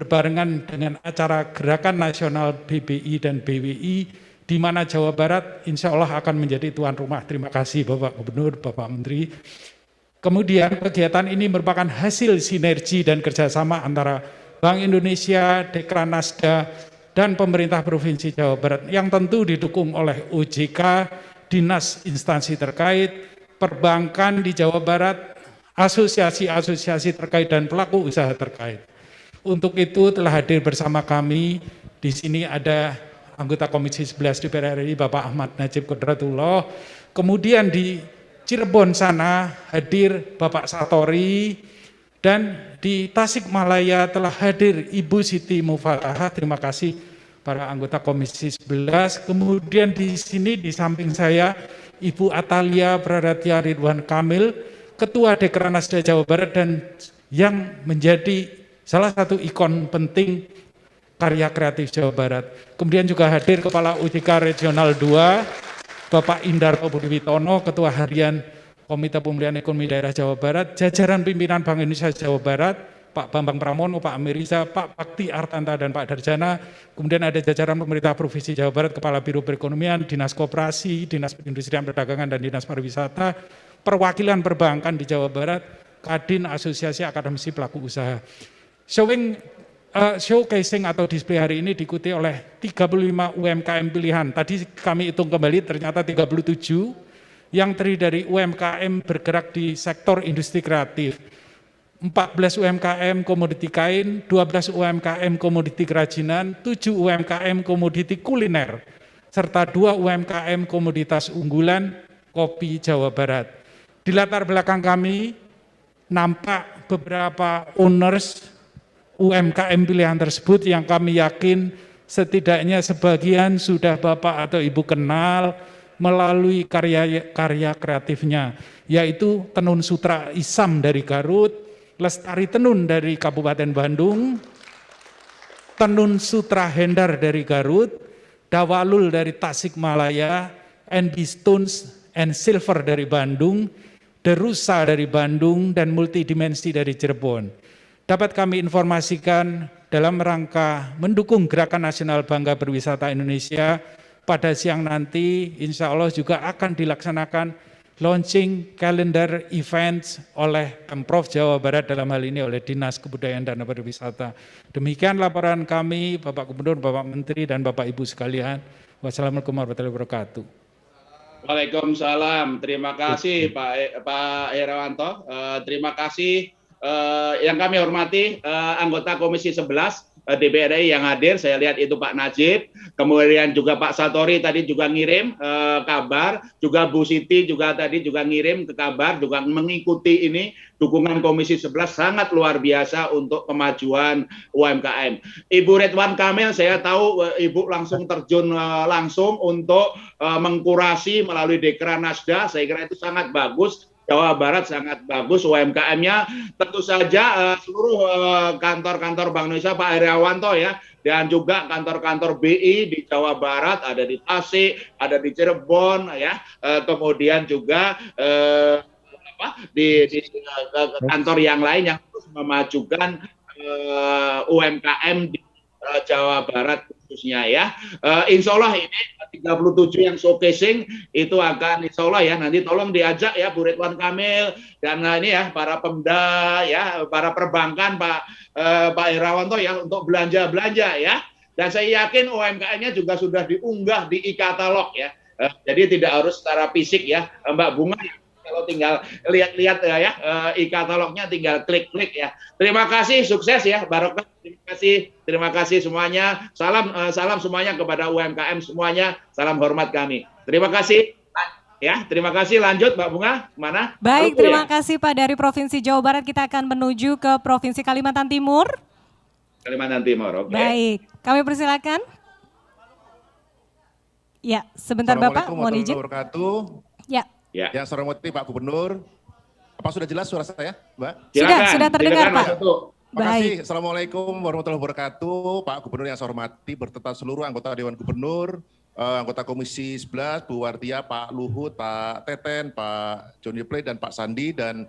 berbarengan dengan acara Gerakan Nasional BBI dan BWI, di mana Jawa Barat insya Allah akan menjadi tuan rumah. Terima kasih Bapak Gubernur, Bapak Menteri. Kemudian kegiatan ini merupakan hasil sinergi dan kerjasama antara Bank Indonesia, Dekranasda, dan pemerintah Provinsi Jawa Barat yang tentu didukung oleh OJK, dinas instansi terkait, perbankan di Jawa Barat, asosiasi-asosiasi terkait dan pelaku usaha terkait. Untuk itu telah hadir bersama kami, di sini ada anggota Komisi 11 DPR RI Bapak Ahmad Najib Kodratullah, kemudian di Cirebon sana hadir Bapak Satori, Dan di Tasikmalaya telah hadir Ibu Siti Mufalahah, terima kasih para anggota Komisi 11. Kemudian di sini di samping saya Ibu Atalia Pradatya Ridwan Kamil, Ketua Dekranasda Jawa Barat dan yang menjadi salah satu ikon penting karya kreatif Jawa Barat. Kemudian juga hadir Kepala OJK Regional 2, Bapak Indarto Budi Witono, Ketua Harian Komite Pemulihan Ekonomi Daerah Jawa Barat, jajaran pimpinan Bank Indonesia Jawa Barat, Pak Bambang Pramono, Pak Amirisa, Pak Bakti Artanta, dan Pak Darjana. Kemudian ada jajaran pemerintah Provinsi Jawa Barat, Kepala Biro Perekonomian, Dinas Koperasi, Dinas Perindustrian Perdagangan, dan Dinas Pariwisata, perwakilan perbankan di Jawa Barat, Kadin, Asosiasi Akademisi Pelaku Usaha. Showcasing atau display hari ini diikuti oleh 35 UMKM pilihan. Tadi kami hitung kembali ternyata 37 yang terdiri dari UMKM bergerak di sektor industri kreatif. 14 UMKM komoditi kain, 12 UMKM komoditi kerajinan, 7 UMKM komoditi kuliner, serta 2 UMKM komoditas unggulan kopi Jawa Barat. Di latar belakang kami nampak beberapa owners UMKM pilihan tersebut yang kami yakin setidaknya sebagian sudah Bapak atau Ibu kenal melalui karya kreatifnya, yaitu Tenun Sutra Isam dari Garut, Lestari Tenun dari Kabupaten Bandung, Tenun Sutra Hendar dari Garut, Dawalul dari Tasikmalaya, NB Stones and Silver dari Bandung, Derusa dari Bandung, dan Multidimensi dari Cirebon. Dapat kami informasikan dalam rangka mendukung Gerakan Nasional Bangga Berwisata Indonesia, pada siang nanti insya Allah juga akan dilaksanakan launching calendar events oleh Pemprov Jawa Barat, dalam hal ini oleh Dinas Kebudayaan dan Pariwisata. Demikian laporan kami, Bapak Gubernur, Bapak Menteri, dan Bapak Ibu sekalian. Wassalamualaikum warahmatullahi wabarakatuh. Waalaikumsalam. Terima kasih Pak Herawanto. Terima kasih yang kami hormati anggota Komisi 11 DPR RI yang hadir. Saya lihat itu Pak Najib, kemudian juga Pak Satori tadi juga ngirim kabar, juga Bu Siti juga tadi juga ngirim ke kabar, juga mengikuti ini dukungan Komisi 11 sangat luar biasa untuk kemajuan UMKM. Ibu Ridwan Kamil, saya tahu Ibu langsung terjun langsung untuk mengkurasi melalui Dekranasda. Saya kira itu sangat bagus. Jawa Barat sangat bagus UMKM-nya. Tentu saja seluruh kantor-kantor Bank Indonesia, Pak Herawanto ya, dan juga kantor-kantor BI di Jawa Barat, ada di Tasik, ada di Cirebon ya, kemudian juga di kantor yang lain yang terus memajukan UMKM di Jawa Barat khususnya ya. Insya Allah ini 37 yang showcasing itu akan insya Allah ya, nanti tolong diajak ya Bu Ridwan Kamil dan ini ya para Pemda ya, para perbankan Pak Herawanto ya, untuk belanja ya. Dan saya yakin UMKM-nya juga sudah diunggah di e-katalog ya. Jadi tidak harus secara fisik ya, Mbak Bunga ya. Kalau tinggal lihat-lihat ya, e-katalognya tinggal klik-klik ya. Terima kasih, sukses ya, barokah. Terima kasih semuanya. Salam semuanya kepada UMKM semuanya. Salam hormat kami. Terima kasih. Ya, terima kasih. Lanjut Mbak Bunga, mana? Baik, terima kasih Pak. Dari Provinsi Jawa Barat kita akan menuju ke Provinsi Kalimantan Timur. Kalimantan Timur, oke. Baik, kami persilakan. Ya, sebentar Bapak, mohon izin. Ya. Ya, yang saya hormati Pak Gubernur. Apa sudah jelas suara saya, Mbak? Sudah terdengar Pak. Terima kasih. Assalamualaikum warahmatullahi wabarakatuh. Pak Gubernur yang saya hormati, berserta seluruh anggota Dewan Gubernur, anggota Komisi 11, Bu Wardia, Pak Luhut, Pak Teten, Pak Johnny Play, dan Pak Sandi, dan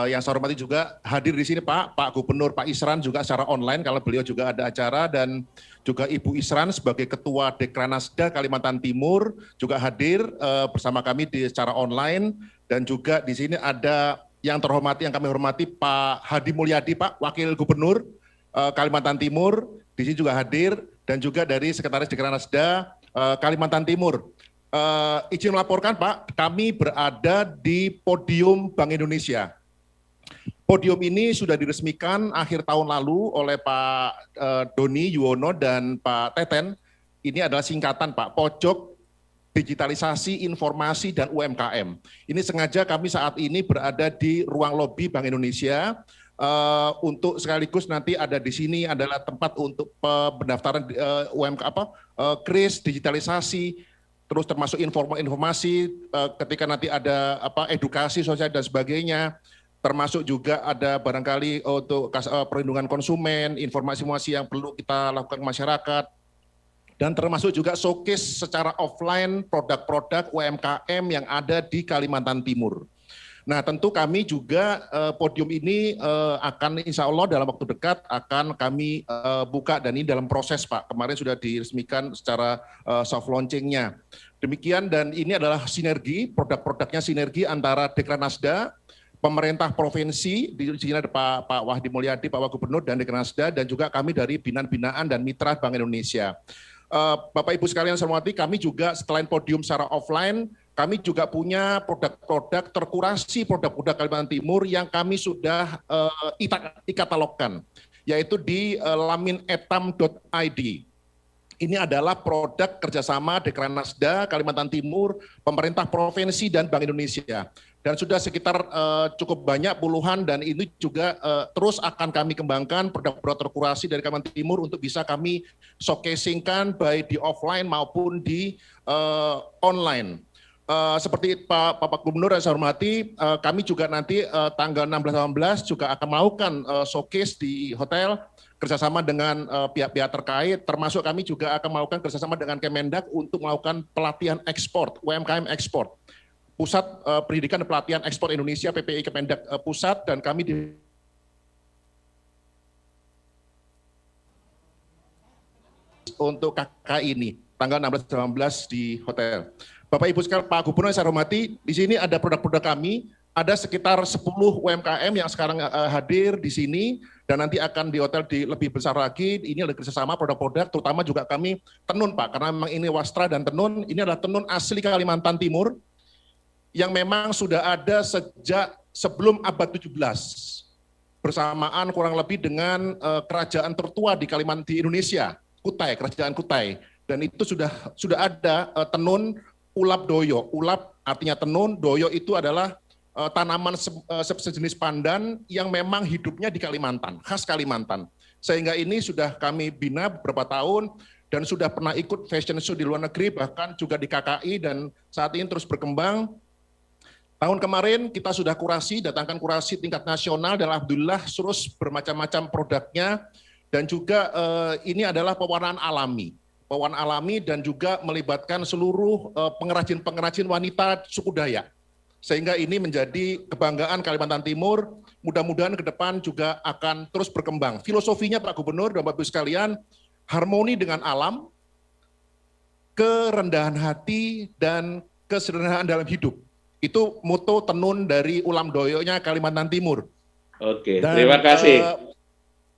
yang saya hormati juga hadir di sini Pak Gubernur, Pak Isran juga secara online, kalau beliau juga ada acara, dan juga Ibu Isran sebagai Ketua Dekranasda Kalimantan Timur juga hadir bersama kami secara online, dan juga di sini ada yang terhormati, yang kami hormati Pak Hadi Mulyadi, Pak Wakil Gubernur Kalimantan Timur, di sini juga hadir, dan juga dari Sekretaris Dekranasda Kalimantan Timur. Izin melaporkan Pak, kami berada di podium Bank Indonesia. Podium ini sudah diresmikan akhir tahun lalu oleh Pak Doni Yuwono dan Pak Teten. Ini adalah singkatan Pak, Pojok Digitalisasi Informasi dan UMKM. Ini sengaja kami saat ini berada di ruang lobi Bank Indonesia untuk sekaligus nanti ada di sini adalah tempat untuk pendaftaran kris, digitalisasi, terus termasuk informasi ketika nanti ada edukasi sosial dan sebagainya, termasuk juga ada barangkali untuk perlindungan konsumen, informasi-informasi yang perlu kita lakukan ke masyarakat, dan termasuk juga showcase secara offline produk-produk UMKM yang ada di Kalimantan Timur. Nah, tentu kami juga podium ini akan insya Allah dalam waktu dekat akan kami buka, dan ini dalam proses Pak. Kemarin sudah diresmikan secara soft launching-nya. Demikian, dan ini adalah sinergi, produk-produknya sinergi antara Dekranasda, pemerintah provinsi, di sini ada Pak Wahdi Mulyadi, Pak Wak Gubernur, dan Dekranasda, dan juga kami dari binaan-binaan dan mitra Bank Indonesia. Bapak Ibu sekalian saya hormati, kami juga selain podium secara offline, kami juga punya produk-produk terkurasi, produk-produk Kalimantan Timur yang kami sudah ikatalogkan, yaitu di laminetam.id. Ini adalah produk kerjasama Dekranasda, Kalimantan Timur, pemerintah provinsi, dan Bank Indonesia. Dan sudah sekitar cukup banyak puluhan, dan ini juga terus akan kami kembangkan produk-produk terkurasi dari Kalimantan Timur untuk bisa kami showcasing-kan baik di offline maupun di online. Seperti Pak Gubernur yang saya hormati, kami juga nanti tanggal 16-18 juga akan melakukan showcase di hotel kerjasama dengan pihak-pihak terkait, termasuk kami juga akan melakukan kerjasama dengan Kemendak untuk melakukan pelatihan ekspor, UMKM ekspor. Pusat Pendidikan dan Pelatihan Ekspor Indonesia, PPI Kemendak Pusat, dan kami di untuk KK ini, tanggal 16-18 di hotel. Bapak Ibu sekalian, Pak Gubernur yang saya hormati, di sini ada produk-produk kami, ada sekitar 10 UMKM yang sekarang hadir di sini, dan nanti akan di hotel lebih besar lagi. Ini adalah kerjasama produk-produk, terutama juga kami tenun Pak, karena memang ini wastra dan tenun, ini adalah tenun asli Kalimantan Timur, yang memang sudah ada sejak sebelum abad 17, bersamaan kurang lebih dengan kerajaan tertua di Kalimantan di Indonesia, Kutai, Kerajaan Kutai, dan itu sudah ada tenun ulap doyo. Ulap artinya tenun, doyo itu adalah tanaman sejenis pandan yang memang hidupnya di Kalimantan, khas Kalimantan. Sehingga ini sudah kami bina beberapa tahun dan sudah pernah ikut fashion show di luar negeri, bahkan juga di KKI, dan saat ini terus berkembang. Tahun kemarin kita sudah datangkan kurasi tingkat nasional, dan alhamdulillah terus bermacam-macam produknya, dan juga ini adalah pewarnaan alami. Pewarnaan alami dan juga melibatkan seluruh pengrajin-pengrajin wanita suku Dayak. Sehingga ini menjadi kebanggaan Kalimantan Timur, mudah-mudahan ke depan juga akan terus berkembang. Filosofinya Pak Gubernur dan Bapak Ibu sekalian, harmoni dengan alam, kerendahan hati, dan kesederhanaan dalam hidup. Itu moto tenun dari ulam doyonya Kalimantan Timur. Oke, terima kasih.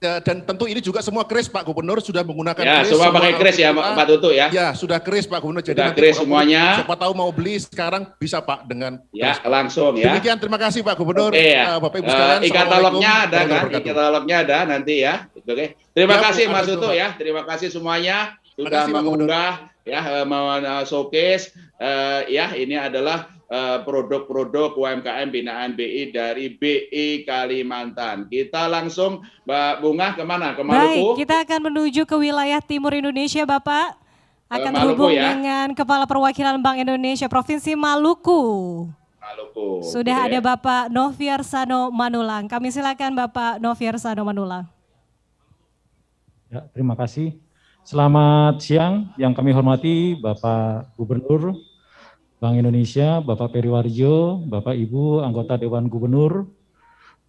Dan tentu ini juga semua kris Pak Gubernur sudah menggunakan ya, kris. Semua pakai kris ya Pak Tutu ya. Ya, sudah kris Pak Gubernur. Jadi sudah kris semuanya. Siapa tahu mau beli sekarang bisa Pak dengan ya kris, langsung ya. Demikian, terima kasih Pak Gubernur. Oke, ya. Bapak Ibu sekalian. Ikatalognya ada kan? Ikatalognya ada nanti ya. Oke. Terima kasih Mas Tutu ya. Terima kasih semuanya sudah mengunggah ya, showcase ya, ini adalah produk-produk UMKM binaan BI dari BI Kalimantan. Kita langsung Mbak Bunga kemana? Ke Maluku? Baik, kita akan menuju ke wilayah timur Indonesia Bapak. Akan Maluku, terhubung ya? dengan Kepala Perwakilan Bank Indonesia Provinsi Maluku. Maluku. Sudah ada Bapak Noviarsano Manulang. Kami silakan Bapak Noviarsano Manulang. Ya, terima kasih. Selamat siang yang kami hormati Bapak Gubernur Bank Indonesia, Bapak Peri Warjio, Bapak Ibu anggota Dewan Gubernur,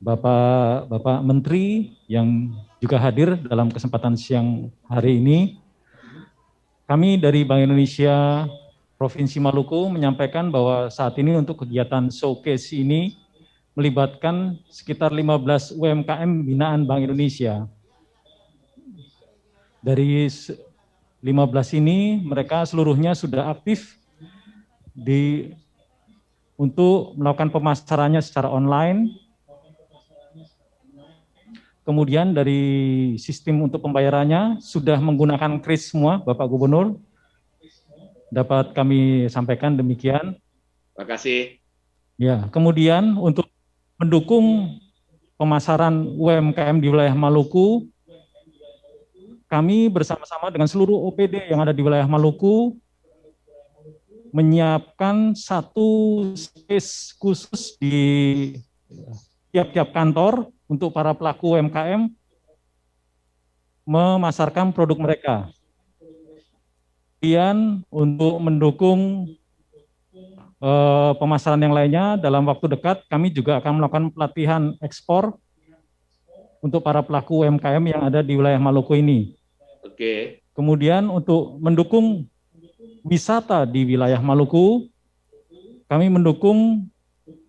Bapak Menteri yang juga hadir dalam kesempatan siang hari ini. Kami dari Bank Indonesia Provinsi Maluku menyampaikan bahwa saat ini untuk kegiatan showcase ini melibatkan sekitar 15 UMKM binaan Bank Indonesia. Dari 15 ini mereka seluruhnya sudah aktif untuk melakukan pemasarannya secara online. Kemudian dari sistem untuk pembayarannya sudah menggunakan kris semua, Bapak Gubernur. Dapat kami sampaikan demikian. Terima kasih. Ya, kemudian untuk mendukung pemasaran UMKM di wilayah Maluku, kami bersama-sama dengan seluruh OPD yang ada di wilayah Maluku menyiapkan satu space khusus di tiap-tiap kantor untuk para pelaku UMKM memasarkan produk mereka. Kemudian untuk mendukung pemasaran yang lainnya dalam waktu dekat, kami juga akan melakukan pelatihan ekspor untuk para pelaku UMKM yang ada di wilayah Maluku ini. Oke. Kemudian untuk mendukung wisata di wilayah Maluku, kami mendukung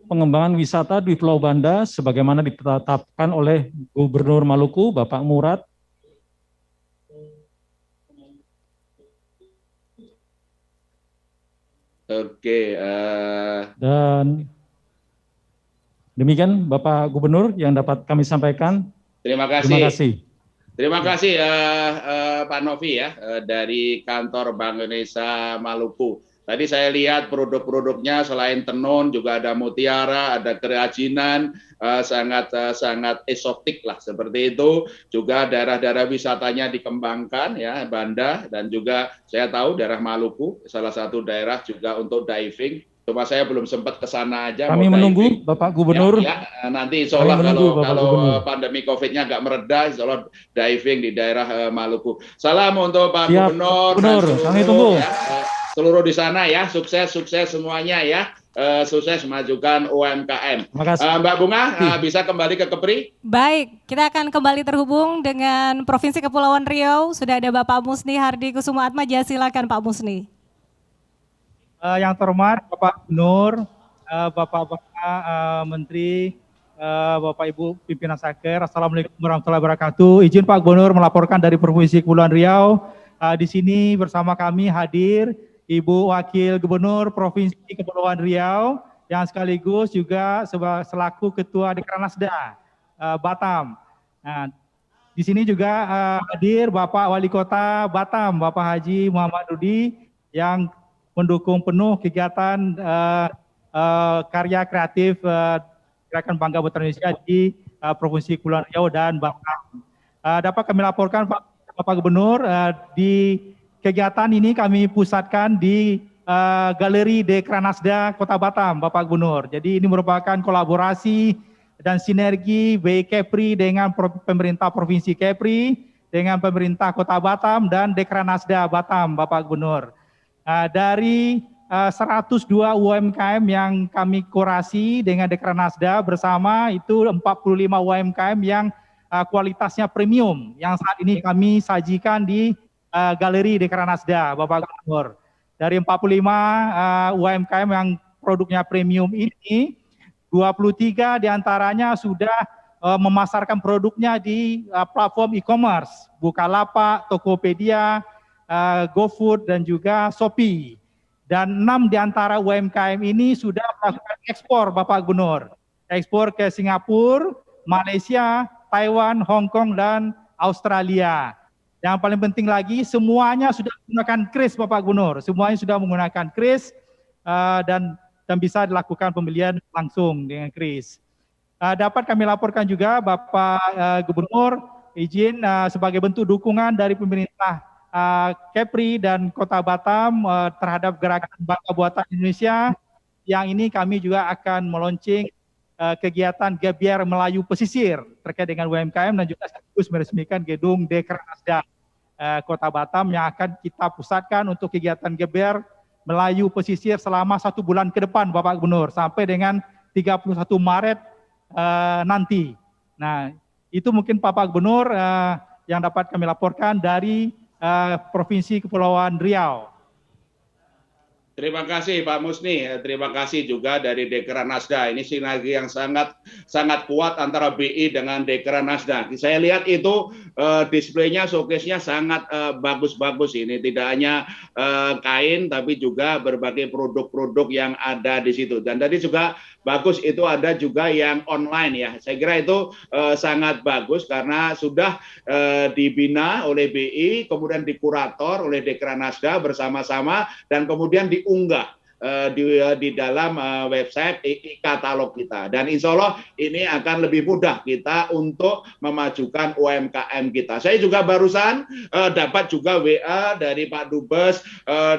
pengembangan wisata di Pulau Banda sebagaimana ditetapkan oleh Gubernur Maluku, Bapak Murad. Oke. Dan demikian Bapak Gubernur yang dapat kami sampaikan. Terima kasih. Terima kasih. Terima kasih Pak Novi ya dari kantor Bank Indonesia Maluku. Tadi saya lihat produk-produknya selain tenun juga ada mutiara, ada kerajinan, sangat eksotik lah seperti itu. Juga daerah-daerah wisatanya dikembangkan ya, Banda, dan juga saya tahu daerah Maluku salah satu daerah juga untuk diving. Cuma saya belum sempat ke sana aja. Kami menunggu Bapak Gubernur. Ya, nanti insya Allah kalau pandemi COVID-nya agak mereda, insya Allah diving di daerah Maluku. Salam untuk Pak Gubernur. Kami tunggu. Ya, seluruh di sana ya, sukses semuanya ya. Sukses memajukan UMKM. Mbak Bunga, bisa kembali ke Kepri? Baik, kita akan kembali terhubung dengan Provinsi Kepulauan Riau. Sudah ada Bapak Musni Hardi Kusuma Atmaja, silakan Pak Musni. Yang terhormat Bapak Gubernur, Bapak-Bapak Menteri, Bapak Ibu pimpinan Saker, Assalamualaikum warahmatullahi wabarakatuh. Izin Pak Gubernur melaporkan dari Provinsi Kepulauan Riau. Di sini bersama kami hadir Ibu Wakil Gubernur Provinsi Kepulauan Riau yang sekaligus juga selaku Ketua Dekranasda Batam. Nah, di sini juga hadir Bapak Wali Kota Batam, Bapak Haji Muhammad Rudi yang mendukung penuh kegiatan karya kreatif Gerakan Bangga Buatan Indonesia di Provinsi Kepulauan Riau dan Batam. Dapat kami laporkan Bapak Gubernur, di kegiatan ini kami pusatkan di Galeri Dekranasda Kota Batam, Bapak Gubernur. Jadi ini merupakan kolaborasi dan sinergi BI Kepri dengan pemerintah Provinsi Kepri, dengan pemerintah Kota Batam dan Dekranasda Batam, Bapak Gubernur. Dari 102 UMKM yang kami kurasi dengan Dekranasda bersama itu 45 UMKM yang kualitasnya premium yang saat ini kami sajikan di Galeri Dekranasda, Bapak Gubernur. Dari 45 UMKM yang produknya premium ini, 23 diantaranya sudah memasarkan produknya di platform e-commerce, Bukalapak, Tokopedia, GoFood, dan juga Shopee. Dan 6 diantara UMKM ini sudah melakukan ekspor, Bapak Gubernur. Ekspor ke Singapura, Malaysia, Taiwan, Hong Kong, dan Australia. Yang paling penting lagi, semuanya sudah menggunakan kris, Bapak Gubernur. Semuanya sudah menggunakan kris dan bisa dilakukan pembelian langsung dengan kris. Dapat kami laporkan juga, Bapak Gubernur, izin sebagai bentuk dukungan dari pemerintah Kepri dan Kota Batam terhadap Gerakan Bangga Buatan Indonesia. Yang ini kami juga akan meluncing kegiatan Gebiar Melayu Pesisir terkait dengan UMKM dan juga sekaligus meresmikan gedung Dekranasda Kota Batam yang akan kita pusatkan untuk kegiatan Gebiar Melayu Pesisir selama 1 bulan ke depan, Bapak Gubernur, sampai dengan 31 Maret nanti. Nah, itu mungkin Bapak Gubernur yang dapat kami laporkan dari Provinsi Kepulauan Riau. Terima kasih Pak Musni, terima kasih juga dari Dekranasda. Ini sinergi yang sangat kuat antara BI dengan Dekranasda. Saya lihat itu displaynya, showcase-nya sangat bagus-bagus. Ini tidak hanya kain, tapi juga berbagai produk-produk yang ada di situ. Dan tadi juga bagus itu ada juga yang online ya. Saya kira itu sangat bagus karena sudah dibina oleh BI, kemudian dikurator oleh Dekranasda bersama-sama, dan kemudian diunggah di dalam website e-katalog kita. Dan insya Allah ini akan lebih mudah kita untuk memajukan UMKM kita. Saya juga barusan dapat juga WA dari Pak Dubes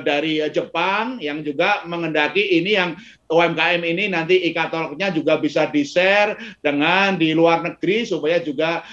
dari Jepang yang juga mengendaki ini yang UMKM ini nanti e-katalognya juga bisa di-share dengan di luar negeri supaya juga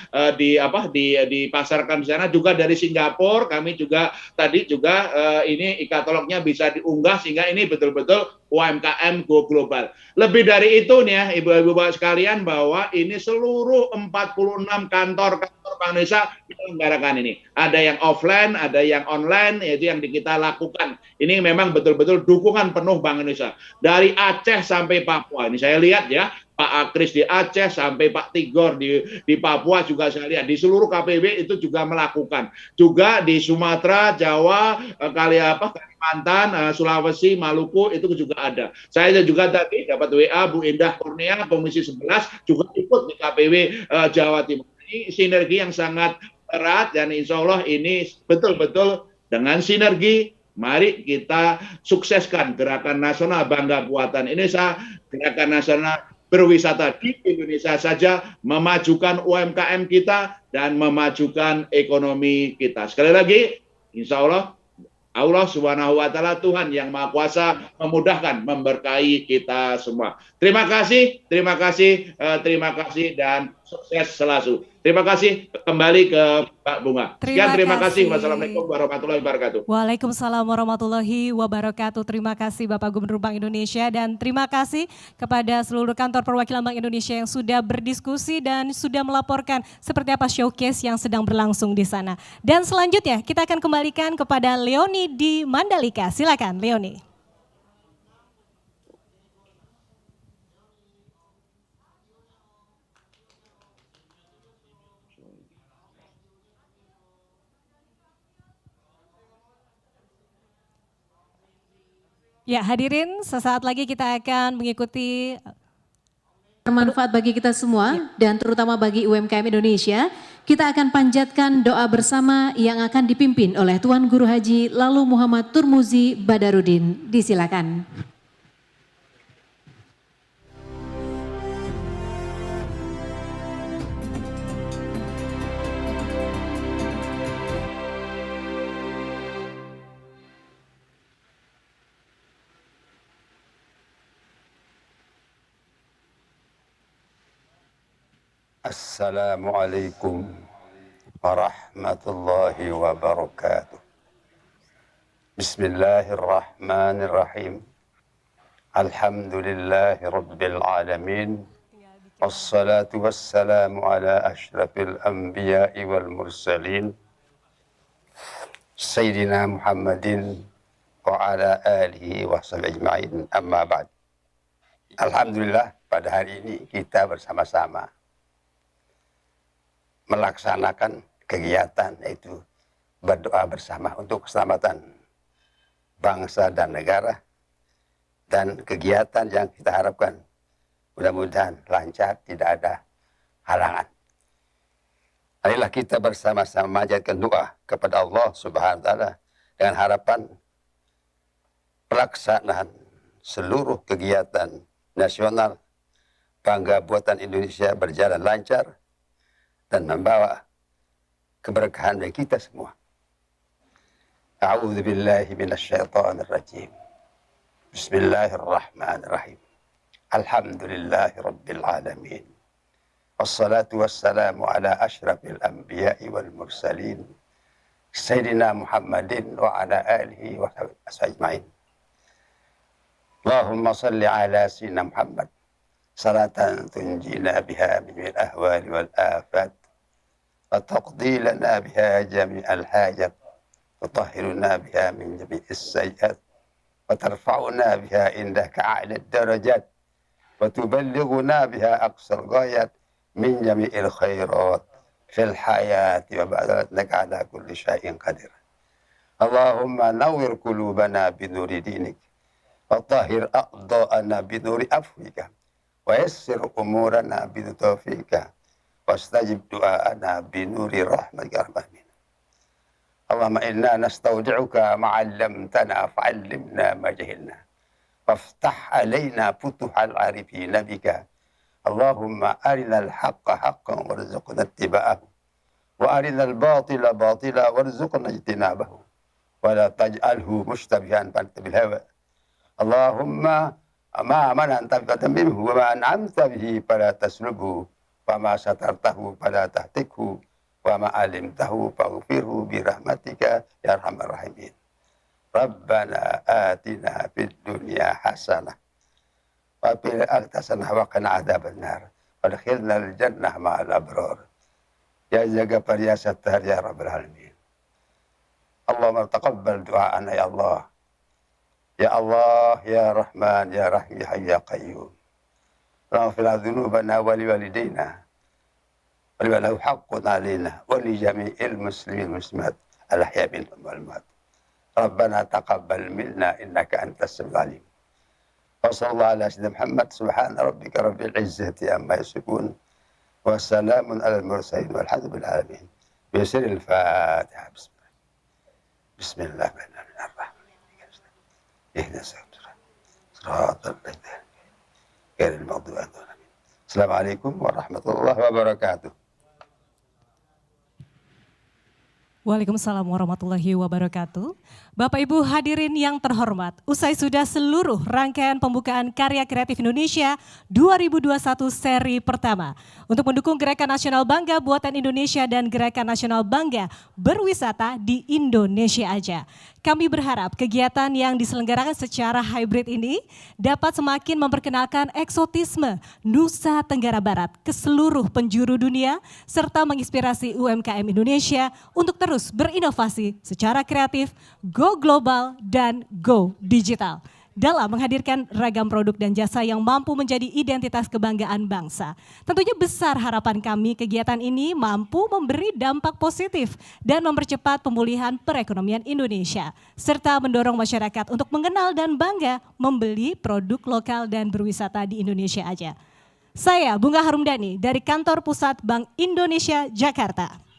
dipasarkan di sana, juga dari Singapura kami juga tadi juga ini e-katalognya bisa diunggah sehingga ini betul-betul UMKM go global. Lebih dari itu nih ya Ibu-ibu Bapak sekalian, bahwa ini seluruh 46 kantor Bank Indonesia menyelenggarakan ini. Ada yang offline, ada yang online, yaitu yang kita lakukan. Ini memang betul-betul dukungan penuh Bank Indonesia. Dari Aceh sampai Papua. Ini saya lihat ya, Pak Akris di Aceh sampai Pak Tigor di Papua juga saya lihat. Di seluruh KPB itu juga melakukan. Juga di Sumatera, Jawa, Kalimantan, Sulawesi, Maluku itu juga ada. Saya juga tadi dapat WA Bu Indah Kurnia, Komisi 11 juga ikut di KPW Jawa Timur. Ini sinergi yang sangat erat dan insya Allah ini betul-betul dengan sinergi. Mari kita sukseskan Gerakan Nasional Bangga Buatan Indonesia, Gerakan Nasional Berwisata di Indonesia saja, memajukan UMKM kita dan memajukan ekonomi kita. Sekali lagi, insya Allah Allah Subhanahu wa Ta'ala, Tuhan yang Maha Kuasa, memudahkan, memberkahi kita semua. Terima kasih, dan sukses selalu. Terima kasih, kembali ke Pak Bunga. Sekian, terima kasih. Wassalamualaikum warahmatullahi wabarakatuh. Waalaikumsalam warahmatullahi wabarakatuh. Terima kasih Bapak Gubernur Bank Indonesia, dan terima kasih kepada seluruh kantor perwakilan Bank Indonesia yang sudah berdiskusi dan sudah melaporkan seperti apa showcase yang sedang berlangsung di sana. Dan selanjutnya kita akan kembalikan kepada Leoni di Mandalika. Silakan Leoni. Ya, hadirin, sesaat lagi kita akan mengikuti bermanfaat bagi kita semua dan terutama bagi UMKM Indonesia. Kita akan panjatkan doa bersama yang akan dipimpin oleh Tuan Guru Haji Lalu Muhammad Turmuzi Badarudin. Disilakan. Assalamualaikum warahmatullahi wabarakatuh. Bismillahirrahmanirrahim. Alhamdulillahi rabbil alamin. Wassalatu wassalamu ala ashrafil anbiya'i wal mursalin. Sayyidina Muhammadin wa ala alihi wa sahbihi ajma'in. Amma ba'd. Alhamdulillah, pada hari ini kita bersama-sama melaksanakan kegiatan, yaitu berdoa bersama untuk keselamatan bangsa dan negara, dan kegiatan yang kita harapkan mudah-mudahan lancar, tidak ada halangan. Marilah kita bersama-sama manjatkan doa kepada Allah Subhanahu wa Ta'ala dengan harapan pelaksanaan seluruh kegiatan nasional Bangga Buatan Indonesia berjalan lancar dan membawa keberkahan bagi kita semua. A'udzu billahi minasyaitonir rajim. Bismillahirrahmanirrahim. Alhamdulillahi rabbil alamin. Wassalatu wassalamu ala asyrafil anbiya'i wal mursalin. Sayyidina Muhammadin wa ala alihi wa sahbihi ajma'in. Allahumma salli ala sayyidina Muhammad salatan tunjina biha min al-ahwali wal afat. وتقضي لنا بها جميع الحاجات وتطهرنا بها من جميع السيئات وترفعنا بها عندك أعلى الدرجات وتبلغنا بها أقصى الغايات من جميع الخيرات في الحياة وبعد إنك على كل شيء قدير. اللهم نور قلوبنا بنور دينك وطهر أعضاءنا بنور عفوك ويسر أمورنا بتوفيقك wastajib doa'ana binuri rahmatika rahmatin. Allahumma inna nastaudi'uka ma'allamtana fa'allimna ma jahilna فافتح علينا فتوح العارفين بك اللهم أرنا الحق حقا وارزقنا اتباعه وأرنا الباطل باطلا وارزقنا اجتنابه ولا تجعله مشتبها بالهوى اللهم ما منعت فتممه وما أنعمت به فلا تسلبه وما سترته فلا تهتكه وما علمته فاغفره برحمتك يا أرحم الراحمين ربنا آتنا في الدنيا حسنة وفي الآخرة حسنة وقنا عذاب النار وادخلنا الجنة مع الأبرار يا جبار يا ستار يا رب العالمين اللهم تقبل دعاءنا يا الله يا الله يا رحمن يا رحيم يا حي يا قيوم اغفر ذنوبنا ولوالدينا ولمن له حق علينا ولجميع المسلمين والمسلمات الأحياء منهم والأموات ربنا تقبل منا إنك أنت السميع العليم وصلى الله على سيدنا محمد سبحان ربك رب العزة عما يصفون وسلام على المرسلين والحمد لله العالمين بسر الفاتحة بسم الله الرحمن الرحيم اهدنا صراط الذين غير المغضوب عليهم السلام عليكم ورحمة الله وبركاته. Waalaikumsalam warahmatullahi wabarakatuh. Bapak Ibu hadirin yang terhormat, usai sudah seluruh rangkaian pembukaan Karya Kreatif Indonesia 2021 seri pertama. Untuk mendukung Gerakan Nasional Bangga Buatan Indonesia dan Gerakan Nasional Bangga Berwisata di Indonesia Aja. Kami berharap kegiatan yang diselenggarakan secara hybrid ini dapat semakin memperkenalkan eksotisme Nusa Tenggara Barat ke seluruh penjuru dunia serta menginspirasi UMKM Indonesia untuk terus berinovasi secara kreatif, go global dan go digital dalam menghadirkan ragam produk dan jasa yang mampu menjadi identitas kebanggaan bangsa. Tentunya besar harapan kami kegiatan ini mampu memberi dampak positif dan mempercepat pemulihan perekonomian Indonesia, serta mendorong masyarakat untuk mengenal dan bangga membeli produk lokal dan berwisata di Indonesia Aja. Saya Bunga Harumdani dari Kantor Pusat Bank Indonesia Jakarta.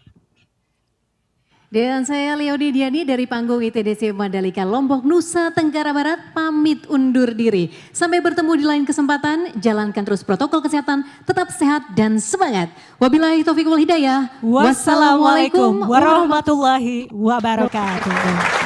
Dan saya Leody Diani dari panggung ITDC Mandalika Lombok, Nusa Tenggara Barat pamit undur diri. Sampai bertemu di lain kesempatan, jalankan terus protokol kesehatan, tetap sehat dan semangat. Wabillahi taufiq wal hidayah. Wassalamualaikum warahmatullahi wabarakatuh.